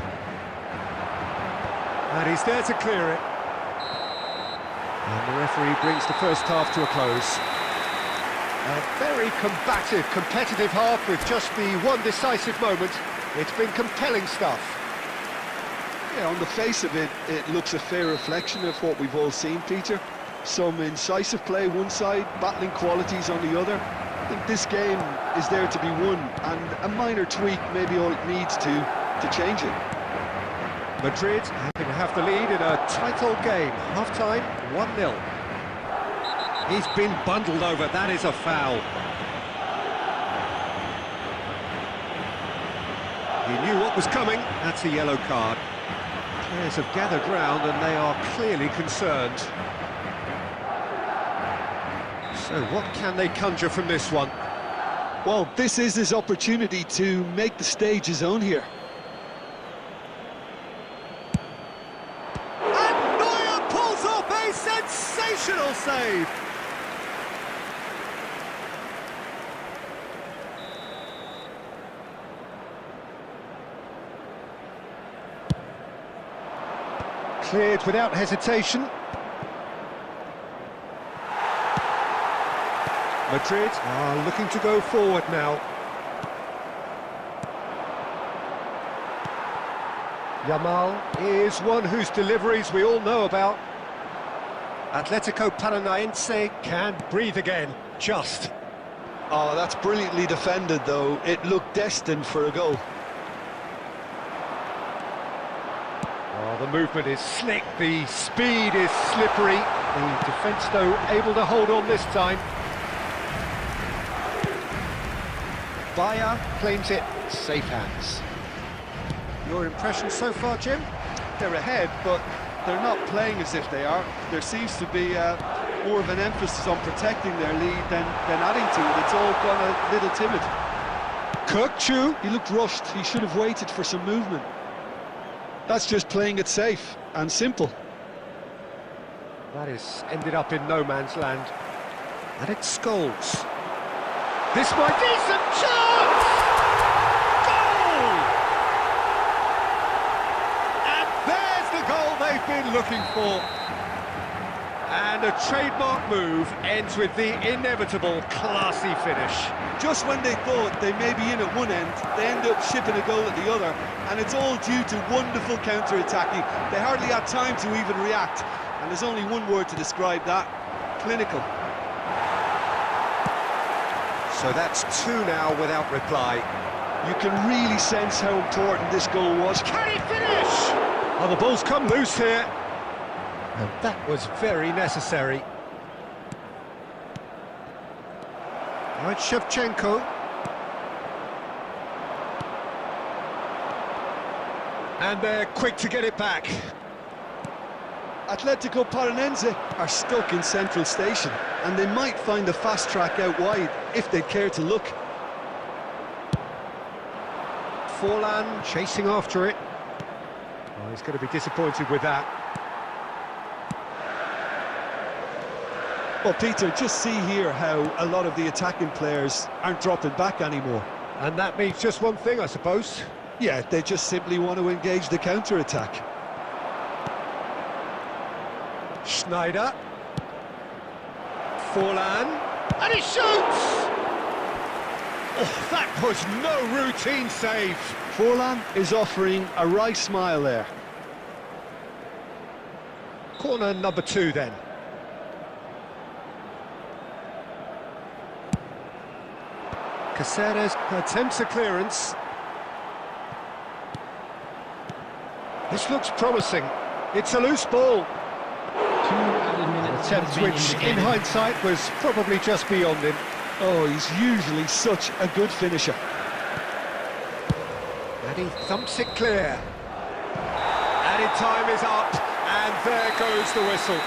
And he's there to clear it. And the referee brings the first half to a close. A very combative, competitive half with just the one decisive moment. It's been compelling stuff. Yeah, on the face of it, it looks a fair reflection of what we've all seen, Peter. Some incisive play one side, battling qualities on the other. I think this game is there to be won, and a minor tweak may be all it needs to change it. Madrid happy to have the lead in a tight old game. Half-time, 1-0. He's been bundled over, that is a foul. He knew what was coming, that's a yellow card. Players have gathered round and they are clearly concerned. So what can they conjure from this one? Well, this is his opportunity to make the stage his own here. And Neuer pulls off a sensational save! Cleared without hesitation. Madrid are looking to go forward now. Yamal is one whose deliveries we all know about. Atletico Paranaense can breathe again, just. Oh, that's brilliantly defended, though. It looked destined for a goal. Oh, the movement is slick, the speed is slippery. The defence, though, able to hold on this time. Bayer claims it, safe hands. Your impression so far, Jim? They're ahead, but they're not playing as if they are. There seems to be more of an emphasis on protecting their lead than adding to it. It's all gone a little timid. Kirkchu. He looked rushed. He should have waited for some movement. That's just playing it safe and simple. That is ended up in no man's land. And it's Scholes. This might be some chance! Goal! And there's the goal they've been looking for. And a trademark move ends with the inevitable classy finish. Just when they thought they may be in at one end, they end up shipping a goal at the other, and it's all due to wonderful counter-attacking. They hardly had time to even react, and there's only one word to describe that: clinical. So that's two now without reply. You can really sense how important this goal was. Can he finish? Oh, the ball's come loose here. And that was very necessary. Right, Shevchenko. And they're quick to get it back. Atletico Paranaense are stuck in central station, and they might find a fast track out wide if they care to look. Forlan chasing after it. Oh, he's going to be disappointed with that. Well, Peter, just see here how a lot of the attacking players aren't dropping back anymore. And that means just one thing, I suppose. Yeah, they just simply want to engage the counter-attack. Schneider. Forlan. And he shoots! Oh, that was no routine save. Forlan is offering a wry smile there. Corner number 2 then. Caceres attempts a clearance. This looks promising. It's a loose ball. 2 added minutes. Attempt has been which, in indicated. hindsight, was probably just beyond him. Oh, he's usually such a good finisher. And he thumps it clear. Added time is up, and there goes the whistle.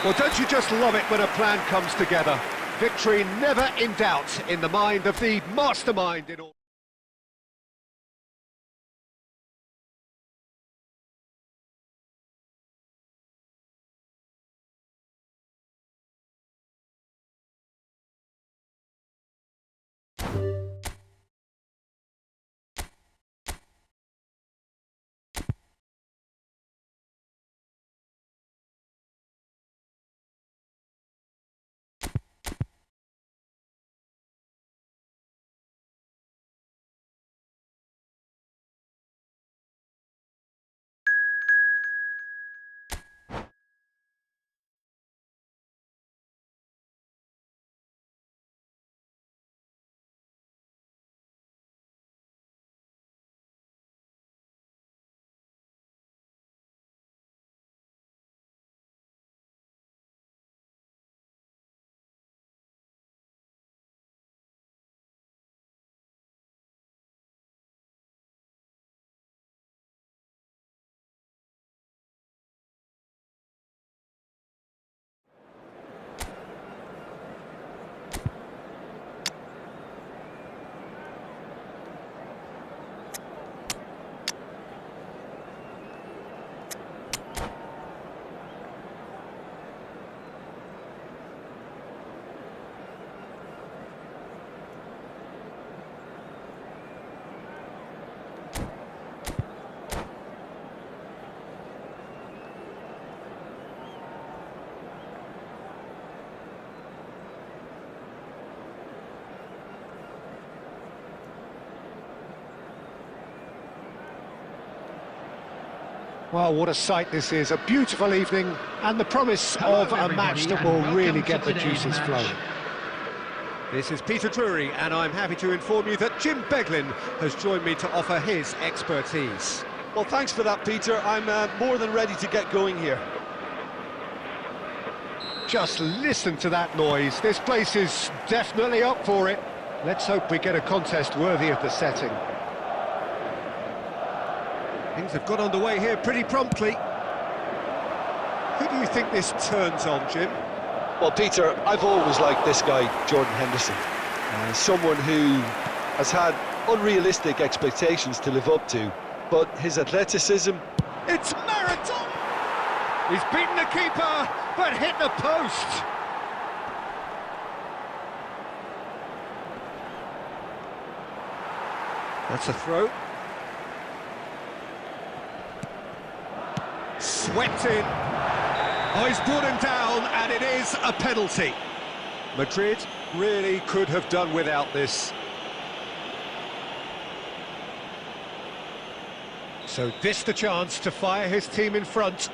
Well, don't you just love it when a plan comes together? Victory never in doubt in the mind of the mastermind in all. Well, what a sight this is, a beautiful evening, and the promise of a match that will really get the juices flowing. This is Peter Drury, and I'm happy to inform you that Jim Beglin has joined me to offer his expertise. Well, thanks for that, Peter. I'm more than ready to get going here. Just listen to that noise. This place is definitely up for it. Let's hope we get a contest worthy of the setting. Things have got underway here pretty promptly. Who do you think this turns on, Jim? Well, Peter, I've always liked this guy, Jordan Henderson. Someone who has had unrealistic expectations to live up to, but his athleticism... It's marathon! He's beaten the keeper, but hit the post! That's a throw. Swept in. Oh, he's brought him down, and it is a penalty. Madrid really could have done without this. So this the chance to fire his team in front.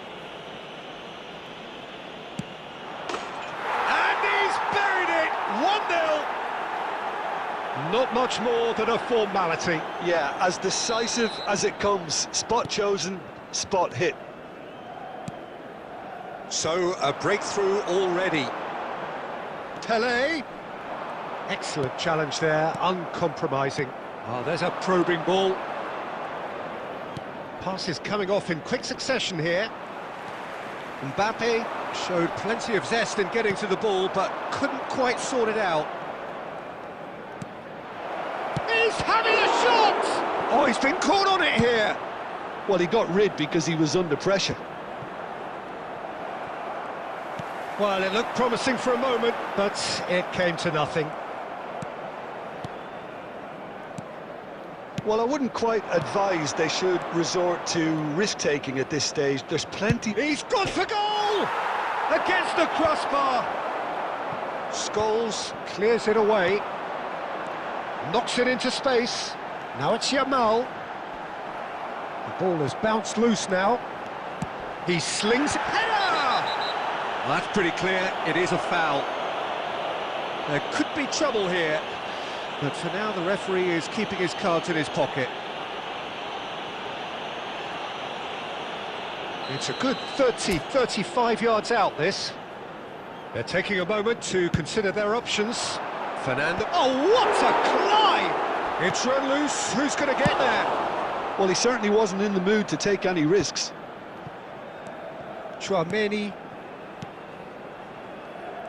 And he's buried it! 1-0! Not much more than a formality. Yeah, as decisive as it comes. Spot chosen, spot hit. So, a breakthrough already. Tele. Excellent challenge there, uncompromising. Oh, there's a probing ball. Passes coming off in quick succession here. Mbappe showed plenty of zest in getting to the ball, but couldn't quite sort it out. He's having a shot! Oh, he's been caught on it here! Well, he got rid because he was under pressure. Well, it looked promising for a moment, but it came to nothing. Well, I wouldn't quite advise they should resort to risk-taking at this stage. There's plenty... He's gone for goal! Against the crossbar! Scholes clears it away. Knocks it into space. Now it's Yamal. The ball has bounced loose now. He slings it. Header! Well, that's pretty clear. It is a foul. There could be trouble here. But for now, the referee is keeping his cards in his pocket. It's a good 35 yards out, this. They're taking a moment to consider their options. Fernando... Oh, what a climb! It's run loose. Who's going to get there? Well, he certainly wasn't in the mood to take any risks. Chouameni.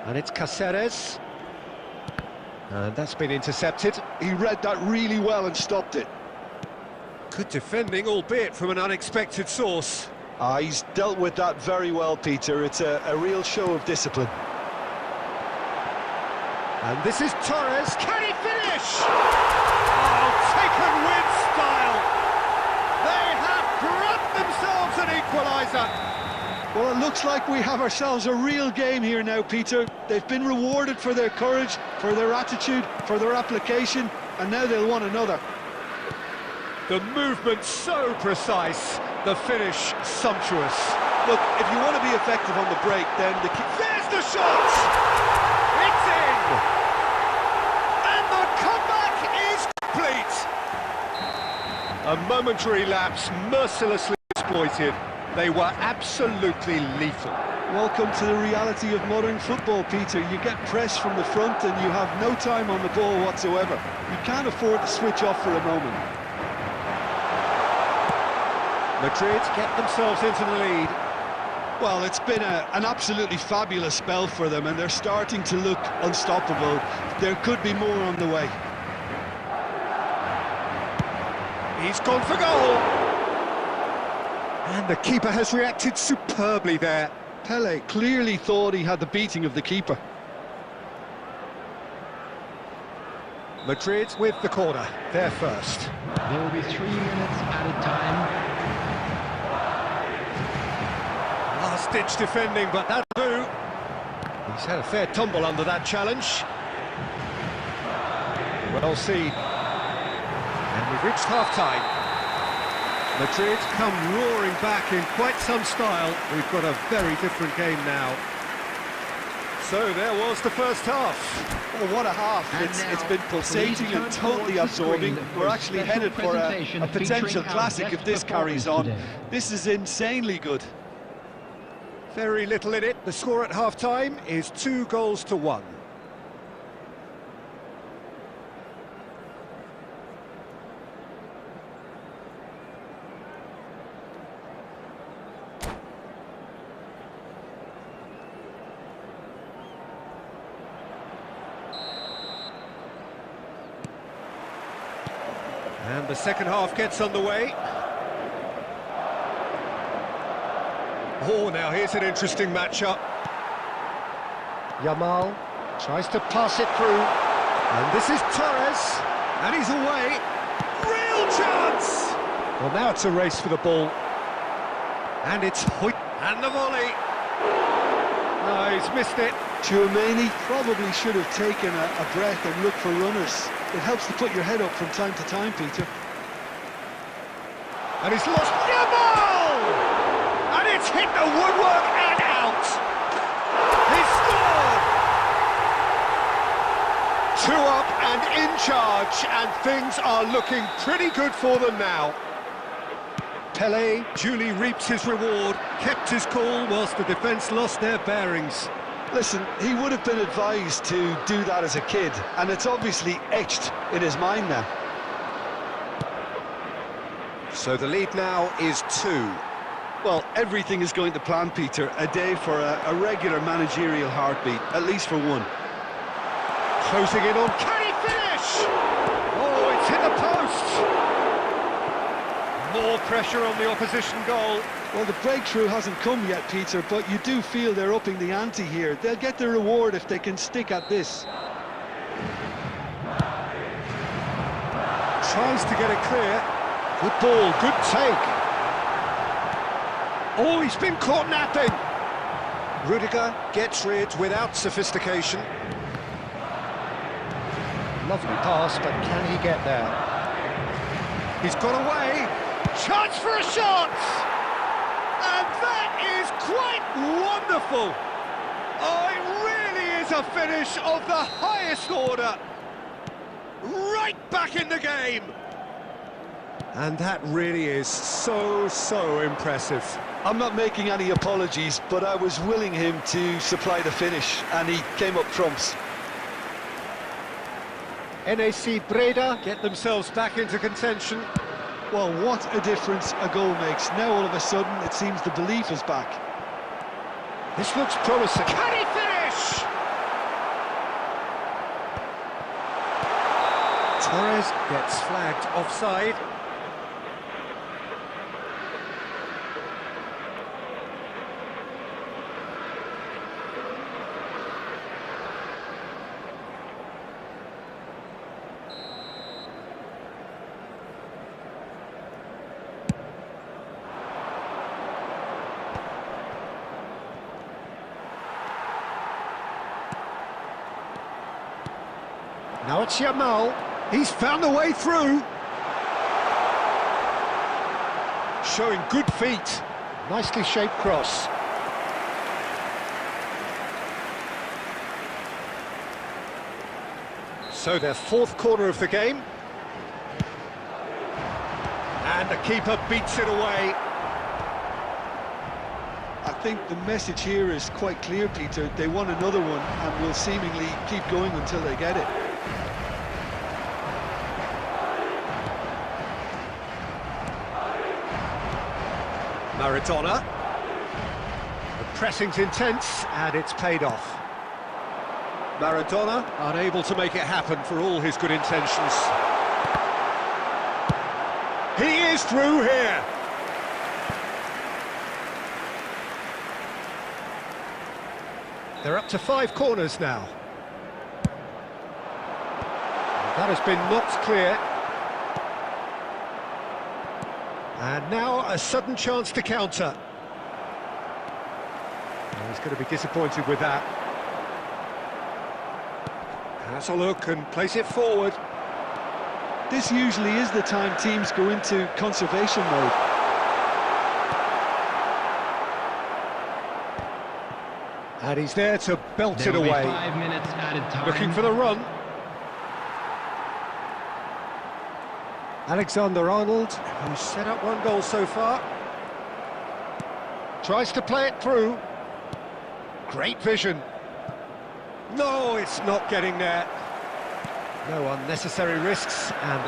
And it's Cáceres. And that's been intercepted. He read that really well and stopped it. Good defending, albeit from an unexpected source. He's dealt with that very well, Peter. It's a real show of discipline. And this is Torres. Can he finish? Oh, taken with style. They have brought themselves an equaliser. Well, it looks like we have ourselves a real game here now, Peter. They've been rewarded for their courage, for their attitude, for their application, and now they'll want another. The movement so precise, the finish sumptuous. Look, if you want to be effective on the break, then there's the shot! It's in! And the comeback is complete! A momentary lapse, mercilessly exploited. They were absolutely lethal. Welcome to the reality of modern football, Peter. You get pressed from the front and you have no time on the ball whatsoever. You can't afford to switch off for a moment. Madrid get themselves into the lead. Well, it's been an absolutely fabulous spell for them, and they're starting to look unstoppable. There could be more on the way. He's gone for goal! And the keeper has reacted superbly there. Pele clearly thought he had the beating of the keeper. Madrid with the corner, they're first. There will be 3 minutes added time. Last-ditch defending, but that'll do. He's had a fair tumble under that challenge. Well seen. And we've reached half-time. Madrid come roaring back in quite some style. We've got a very different game now. So there was the first half. Oh, what a half. It's been pulsating and totally absorbing. We're actually headed for a potential classic if this carries on. This is insanely good. Very little in it. The score at half-time is 2-1. And the second half gets underway. Oh, now here's an interesting matchup. Yamal tries to pass it through. And this is Torres. And he's away. Real chance! Well, now it's a race for the ball. And it's Hoyt. And the volley. No, he's missed it. Tchouaméni probably should have taken a breath and looked for runners. It helps to put your head up from time to time, Peter. And he's lost Yamal! And it's hit the woodwork and out! He scored! 2 up and in charge, and things are looking pretty good for them now. Pelé duly reaps his reward, kept his cool whilst the defence lost their bearings. Listen, he would have been advised to do that as a kid, and it's obviously etched in his mind now. So the lead now is 2. Well, everything is going to plan, Peter. A day for a regular managerial heartbeat, at least for one. Closing in on... Can he finish? Oh, it's hit the post! More pressure on the opposition goal. Well, the breakthrough hasn't come yet, Peter, but you do feel they're upping the ante here. They'll get the reward if they can stick at this. Tries to get it clear. Good ball, good take. Oh, he's been caught napping. Rudiger gets rid without sophistication. Lovely pass, but can he get there? He's got away. Chance for a shot! And that is quite wonderful! Oh, it really is a finish of the highest order! Right back in the game! And that really is so impressive. I'm not making any apologies, but I was willing him to supply the finish, and he came up trumps. NAC Breda Get themselves back into contention. Well, what a difference a goal makes. Now all of a sudden it seems the belief is back. This looks promising. Can he finish? Torres gets flagged offside. Now it's Yamal. He's found a way through. Showing good feet. Nicely shaped cross. So their 4th corner of the game. And the keeper beats it away. I think the message here is quite clear, Peter. They want another one and will seemingly keep going until they get it. Maradona. The pressing's intense, and it's paid off. Maradona unable to make it happen for all his good intentions. He is through here. They're up to 5 corners now. That has been knocked clear. And now a sudden chance to counter. Oh, he's going to be disappointed with that. Has a look and plays it forward. This usually is the time teams go into conservation mode. And he's there to belt There it will be away. 5 minutes added time. Looking for the run. Alexander-Arnold, who's set up one goal so far. Tries to play it through. Great vision. No, it's not getting there. No unnecessary risks, and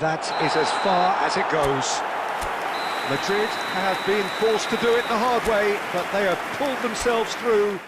that is as far as it goes. Madrid have been forced to do it the hard way, but they have pulled themselves through.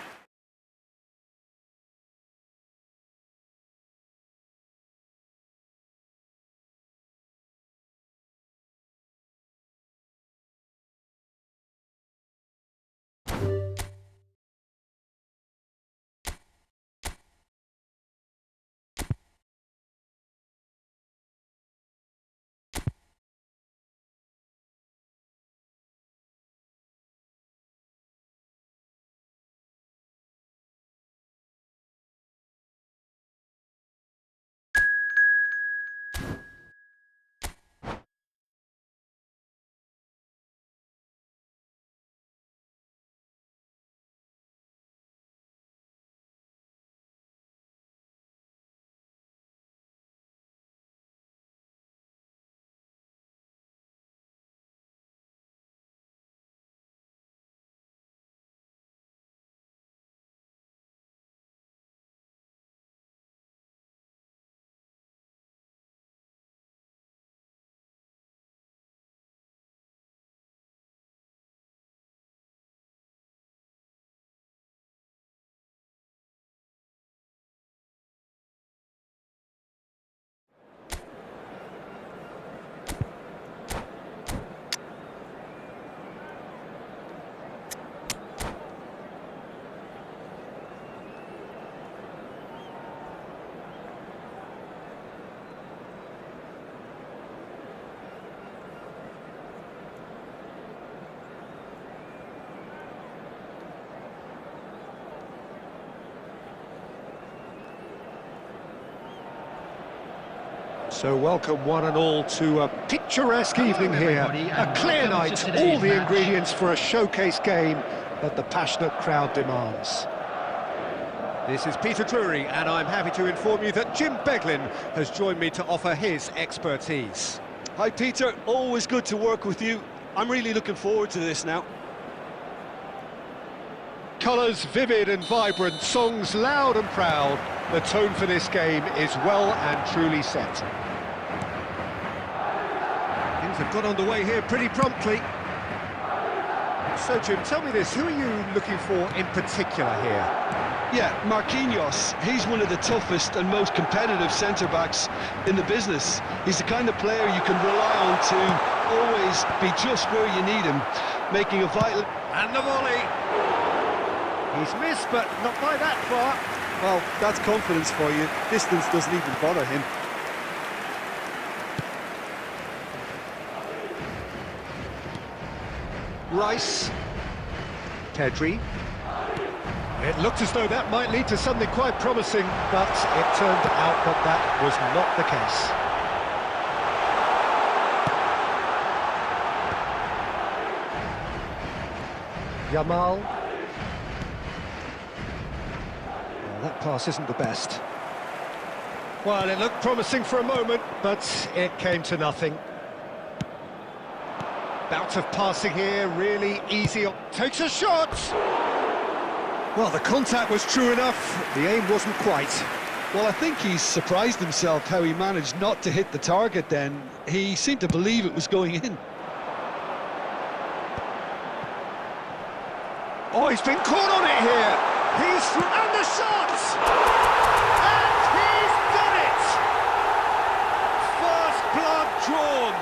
So welcome one and all to a picturesque evening here. A clear night, all the ingredients for a showcase game that the passionate crowd demands. This is Peter Drury, and I'm happy to inform you that Jim Beglin has joined me to offer his expertise. Hi Peter, always good to work with you. I'm really looking forward to this now. Colours vivid and vibrant, songs loud and proud. The tone for this game is well and truly set. Things have got underway here pretty promptly. So Jim, tell me this, who are you looking for in particular here? Yeah, Marquinhos, he's one of the toughest and most competitive centre-backs in the business. He's the kind of player you can rely on to always be just where you need him, making a vital... And the volley! He's missed, but not by that far. Well, that's confidence for you. Distance doesn't even bother him. Rice. Pedri. It looked as though that might lead to something quite promising, but it turned out that that was not the case. Yamal. Well, that pass isn't the best. Well, it looked promising for a moment, but it came to nothing. Bout of passing here, really easy. Takes a shot! Well, the contact was true enough, the aim wasn't quite. Well, I think he's surprised himself how he managed not to hit the target then. He seemed to believe it was going in. Oh, he's been caught on it here! He's through, and the shot! And he's done it! First blood drawn!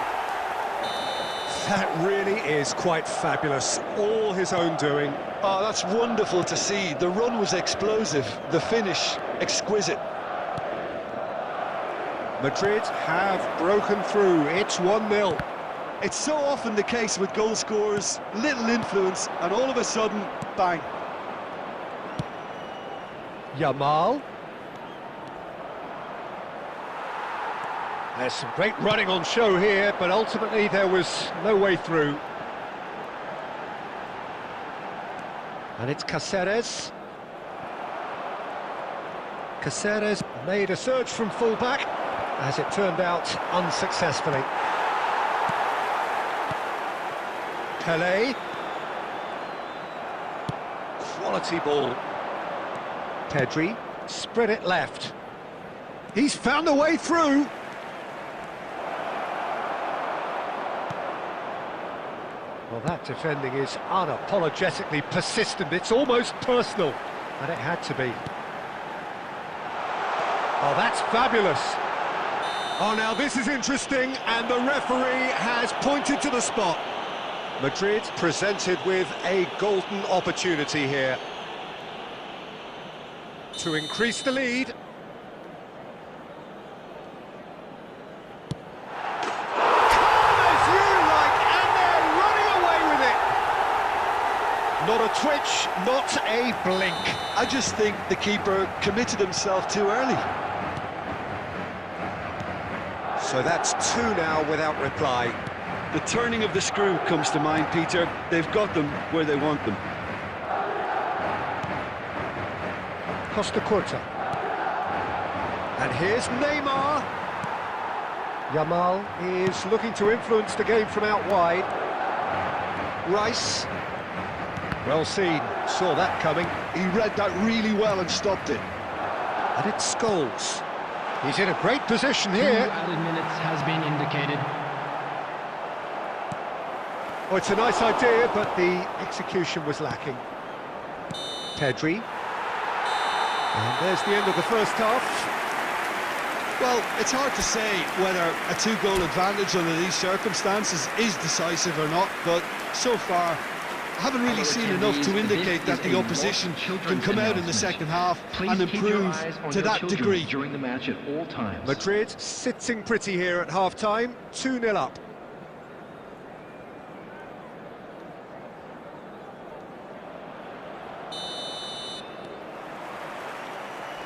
That really is quite fabulous, all his own doing. Oh, that's wonderful to see. The run was explosive, the finish exquisite. Madrid have broken through, it's 1-0. It's so often the case with goal scorers, little influence, and all of a sudden, bang. Yamal. There's some great running on show here, but ultimately there was no way through. And it's Cáceres. Cáceres made a surge from full-back, as it turned out unsuccessfully. Pelé. Quality ball. Pedri, spread it left. He's found a way through. Well, that defending is unapologetically persistent. It's almost personal, and it had to be. Oh, that's fabulous. Oh, now this is interesting, and the referee has pointed to the spot. Madrid presented with a golden opportunity here to increase the lead. Not a twitch, not a blink. I just think the keeper committed himself too early. So that's two now without reply. The turning of the screw comes to mind, Peter. They've got them where they want them. Costa Curta. And here's Neymar. Yamal is looking to influence the game from out wide. Rice. Well seen, saw that coming. He read that really well and stopped it. And it's Scholes. He's in a great position 2 here. added minutes has been indicated. Oh, it's a nice idea, but the execution was lacking. Pedri. And there's the end of the first half. Well, it's hard to say whether a 2-goal advantage under these circumstances is decisive or not, but so far, I haven't really seen enough to indicate that the opposition can come out in the second half and improve to that degree. During the match at all times. Madrid sitting pretty here at half-time, 2-0 up.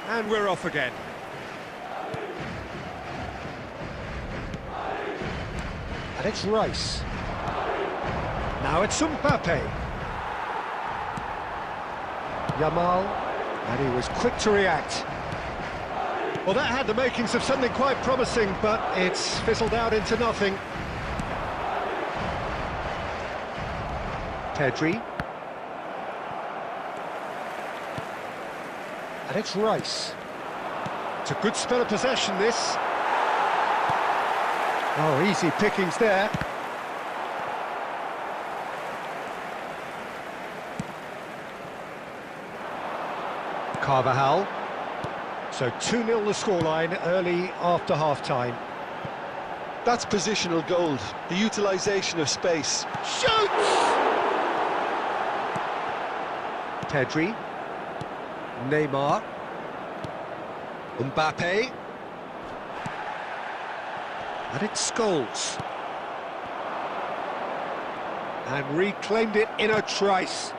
And we're off again. And it's Rice. Now it's Mbappe. Yamal, and he was quick to react. Well, that had the makings of something quite promising, but it's fizzled out into nothing. Pedri. And it's Rice. It's a good spell of possession, this. Oh, easy pickings there. Carvajal. So 2-0 the scoreline early after half-time. That's positional gold, the utilisation of space. Shoots! Pedri. Neymar. Mbappe. And it's Scholes. And reclaimed it in a trice.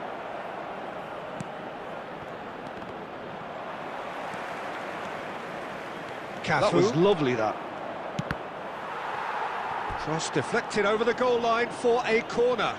That was lovely, that. Cross deflected over the goal line for a corner.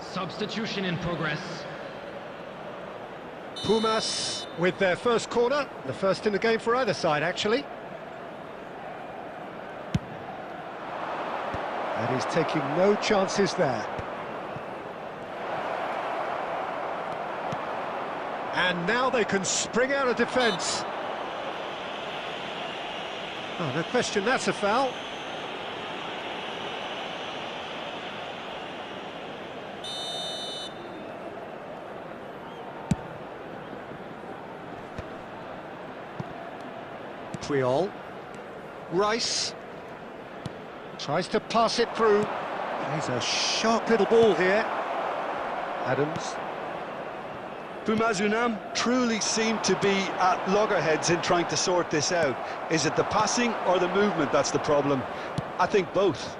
Substitution in progress. Pumas with their first corner, the first in the game for either side, actually. And he's taking no chances there. And now they can spring out of defence. Oh, no question, that's a foul. Puyol. Rice tries to pass it through. He's a sharp little ball here. Adams. Bumazunam truly seemed to be at loggerheads in trying to sort this out. Is it the passing or the movement that's the problem? I think both.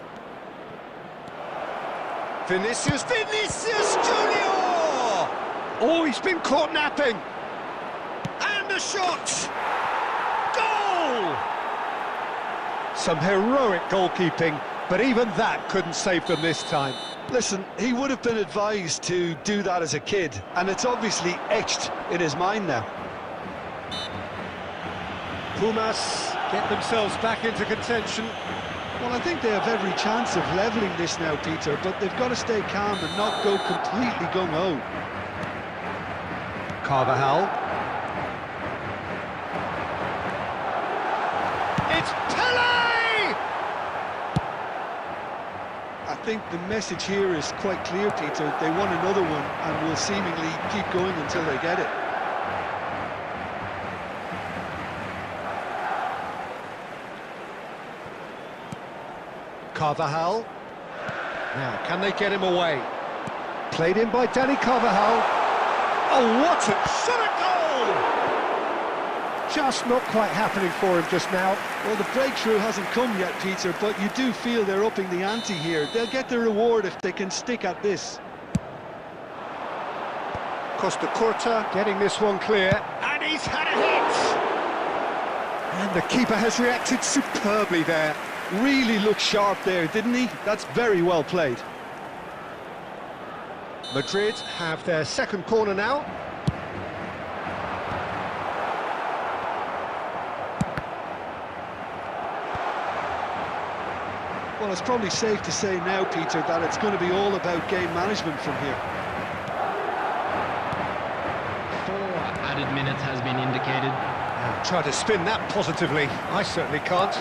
Vinicius Junior! Oh, he's been caught napping. And a shot! Goal! Some heroic goalkeeping, but even that couldn't save them this time. Listen, he would have been advised to do that as a kid, and it's obviously etched in his mind now. Pumas get themselves back into contention. Well, I think they have every chance of levelling this now, Peter, but they've got to stay calm and not go completely gung-ho. Carvajal. It's Pele! I think the message here is quite clear, Peter. They want another one and will seemingly keep going until they get it. Carvajal. Now, can they get him away? Played in by Danny Carvajal. Oh, what a shot at goal! Just not quite happening for him just now. Well, the breakthrough hasn't come yet, Peter, but you do feel they're upping the ante here. They'll get the reward if they can stick at this. Costa Curta getting this one clear, and he's had a hit! And the keeper has reacted superbly there. Really looked sharp there, didn't he? That's very well played. Madrid have their second corner now. Well, it's probably safe to say now, Peter, that it's going to be all about game management from here. 4 added minutes has been indicated. Try to spin that positively. I certainly can't.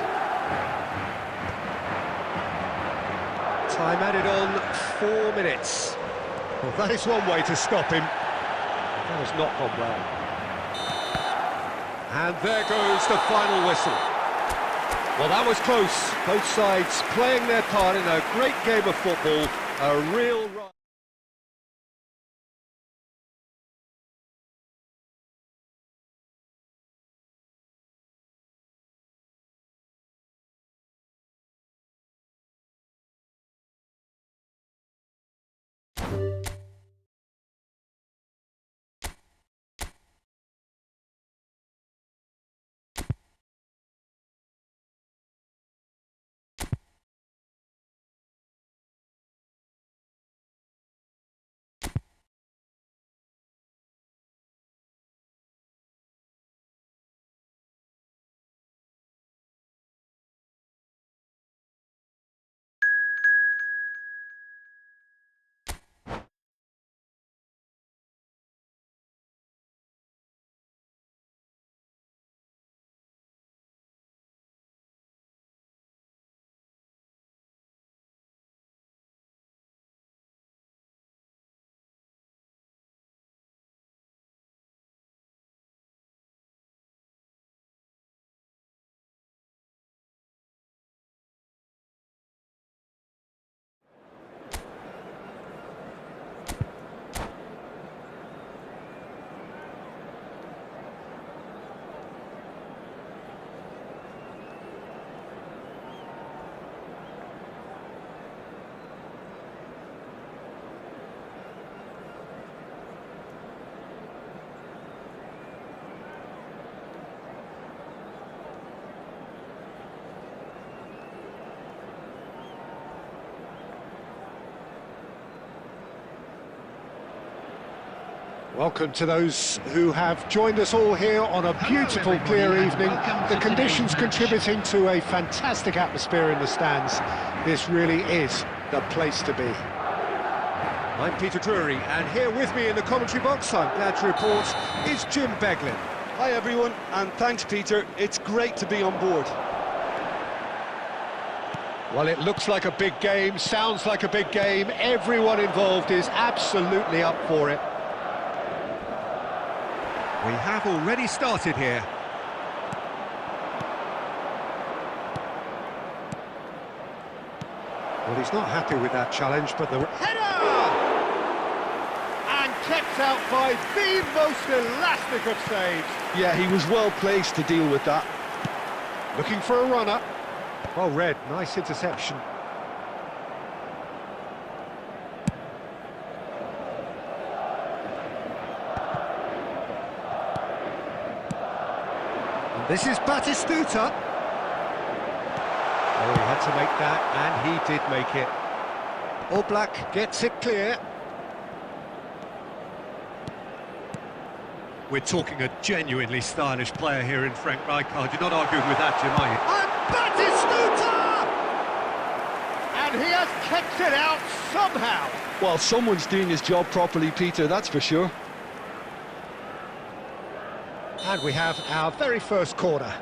Time added on 4 minutes. Well, that is one way to stop him. That has not gone well. And there goes the final whistle. Well, that was close. Both sides playing their part in a great game of football. A real ride. Welcome to those who have joined us all here on a beautiful, clear evening. The conditions contributing to a fantastic atmosphere in the stands. This really is the place to be. I'm Peter Drury, and here with me in the commentary box, I'm glad to report, is Jim Beglin. Hi everyone, and thanks Peter, it's great to be on board. Well, it looks like a big game, sounds like a big game, everyone involved is absolutely up for it. We have already started here. Well, he's not happy with that challenge, but the header! And kept out by the most elastic of saves. Yeah, he was well placed to deal with that. Looking for a runner. Well read, nice interception. And this is Batistuta. Oh, he had to make that, and he did make it. Oblak gets it clear. We're talking a genuinely stylish player here in Frank Rijkaard. You're not arguing with that, Jim, are you? And Batistuta! And he has kept it out somehow. Well, someone's doing his job properly, Peter, that's for sure. And we have our very first corner.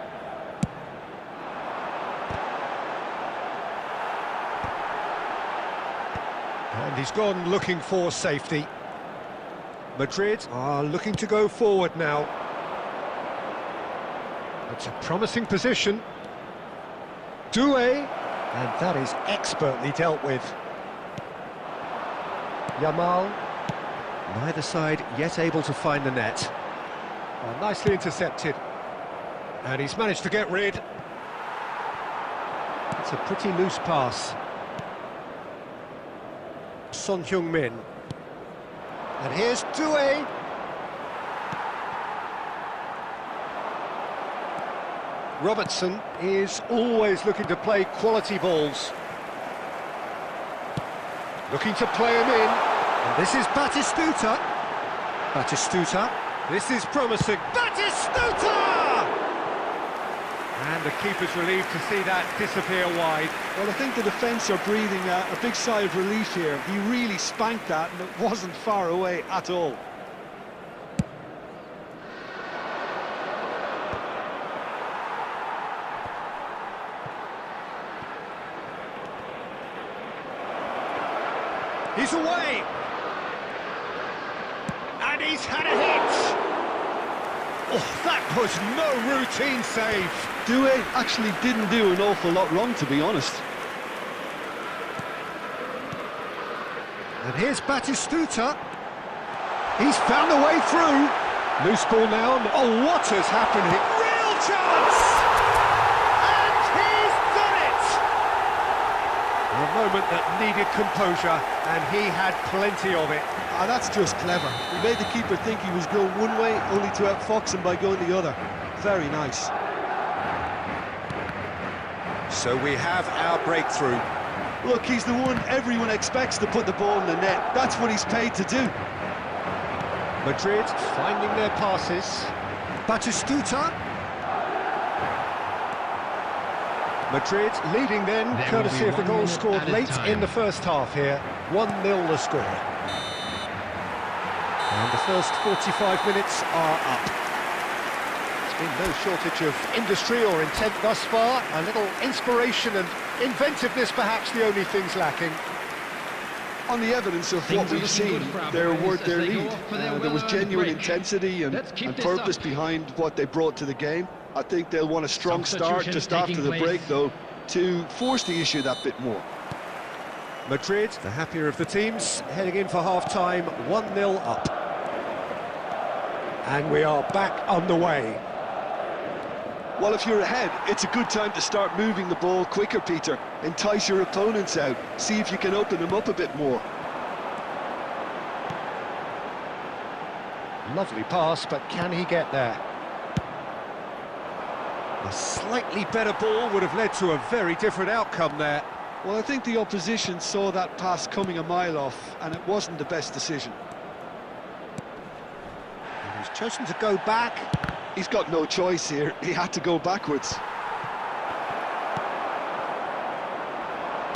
And he's gone looking for safety. Madrid are looking to go forward now. It's a promising position. Doué, and that is expertly dealt with. Yamal, neither side yet able to find the net. Oh, nicely intercepted. And he's managed to get rid. It's a pretty loose pass. Son Heung-min. And here's Doué. Robertson is always looking to play quality balls. Looking to play him in. And this is Batistuta. Batistuta. This is promising. Batistuta! And the keeper's relieved to see that disappear wide. Well, I think the defence are breathing a big sigh of relief here. He really spanked that, and it wasn't far away at all. He's away! And he's had a hit! Oh, that was no routine save. Doué actually didn't do an awful lot wrong, to be honest. And here's Batistuta. He's found a way through. Loose ball now. Oh, what has happened here? Real chance! And he's done it! A moment that needed composure, and he had plenty of it. Ah, that's just clever. He made the keeper think he was going one way, only to outfox him by going the other. Very nice. So we have our breakthrough. Look, he's the one everyone expects to put the ball in the net. That's what he's paid to do. Madrid finding their passes. Batistuta. Madrid leading then, courtesy of the goal scored late in the first half here. 1-0 the score. And the first 45 minutes are up. There's been no shortage of industry or intent thus far. A little inspiration and inventiveness perhaps the only things lacking. On the evidence of what we've seen, they're worth their lead. There was genuine intensity and purpose behind what they brought to the game. I think they'll want a strong start just after the break, though, to force the issue that bit more. Madrid, the happier of the teams, heading in for half-time, 1-0 up. And we are back on the way. Well, if you're ahead, it's a good time to start moving the ball quicker, Peter. Entice your opponents out. See if you can open them up a bit more. Lovely pass, but can he get there? A slightly better ball would have led to a very different outcome there. Well, I think the opposition saw that pass coming a mile off, and it wasn't the best decision. And he's chosen to go back. He's got no choice here. He had to go backwards.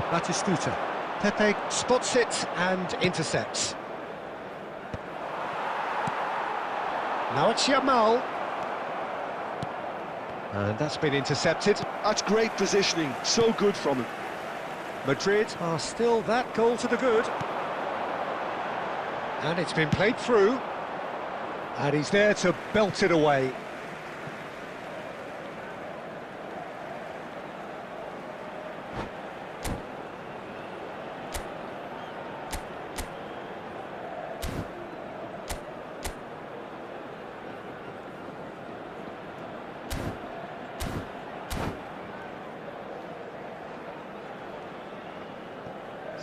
Batistuta. Pepe spots it and intercepts. Now it's Yamal. And that's been intercepted. That's great positioning. So good from him. Madrid are still that goal to the good. And it's been played through. And he's there to belt it away.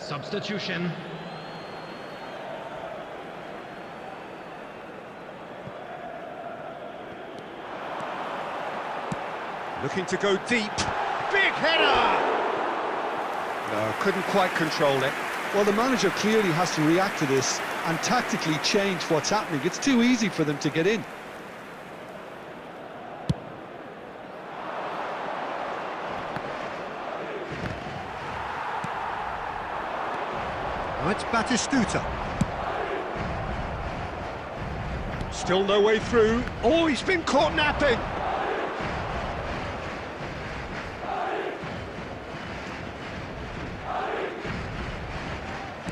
Substitution. Looking to go deep. Big header! No, couldn't quite control it. Well, the manager clearly has to react to this and tactically change what's happening. It's too easy for them to get in. Now it's Batistuta. Still no way through. Oh, he's been caught napping.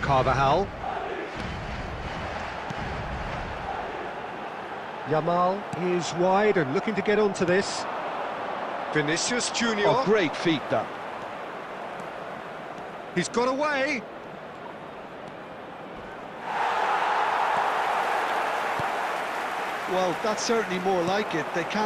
Carvajal. Yamal is wide and looking to get onto this. Vinicius Junior. Oh, great feat, that. He's got away. Well, that's certainly more like it. They can't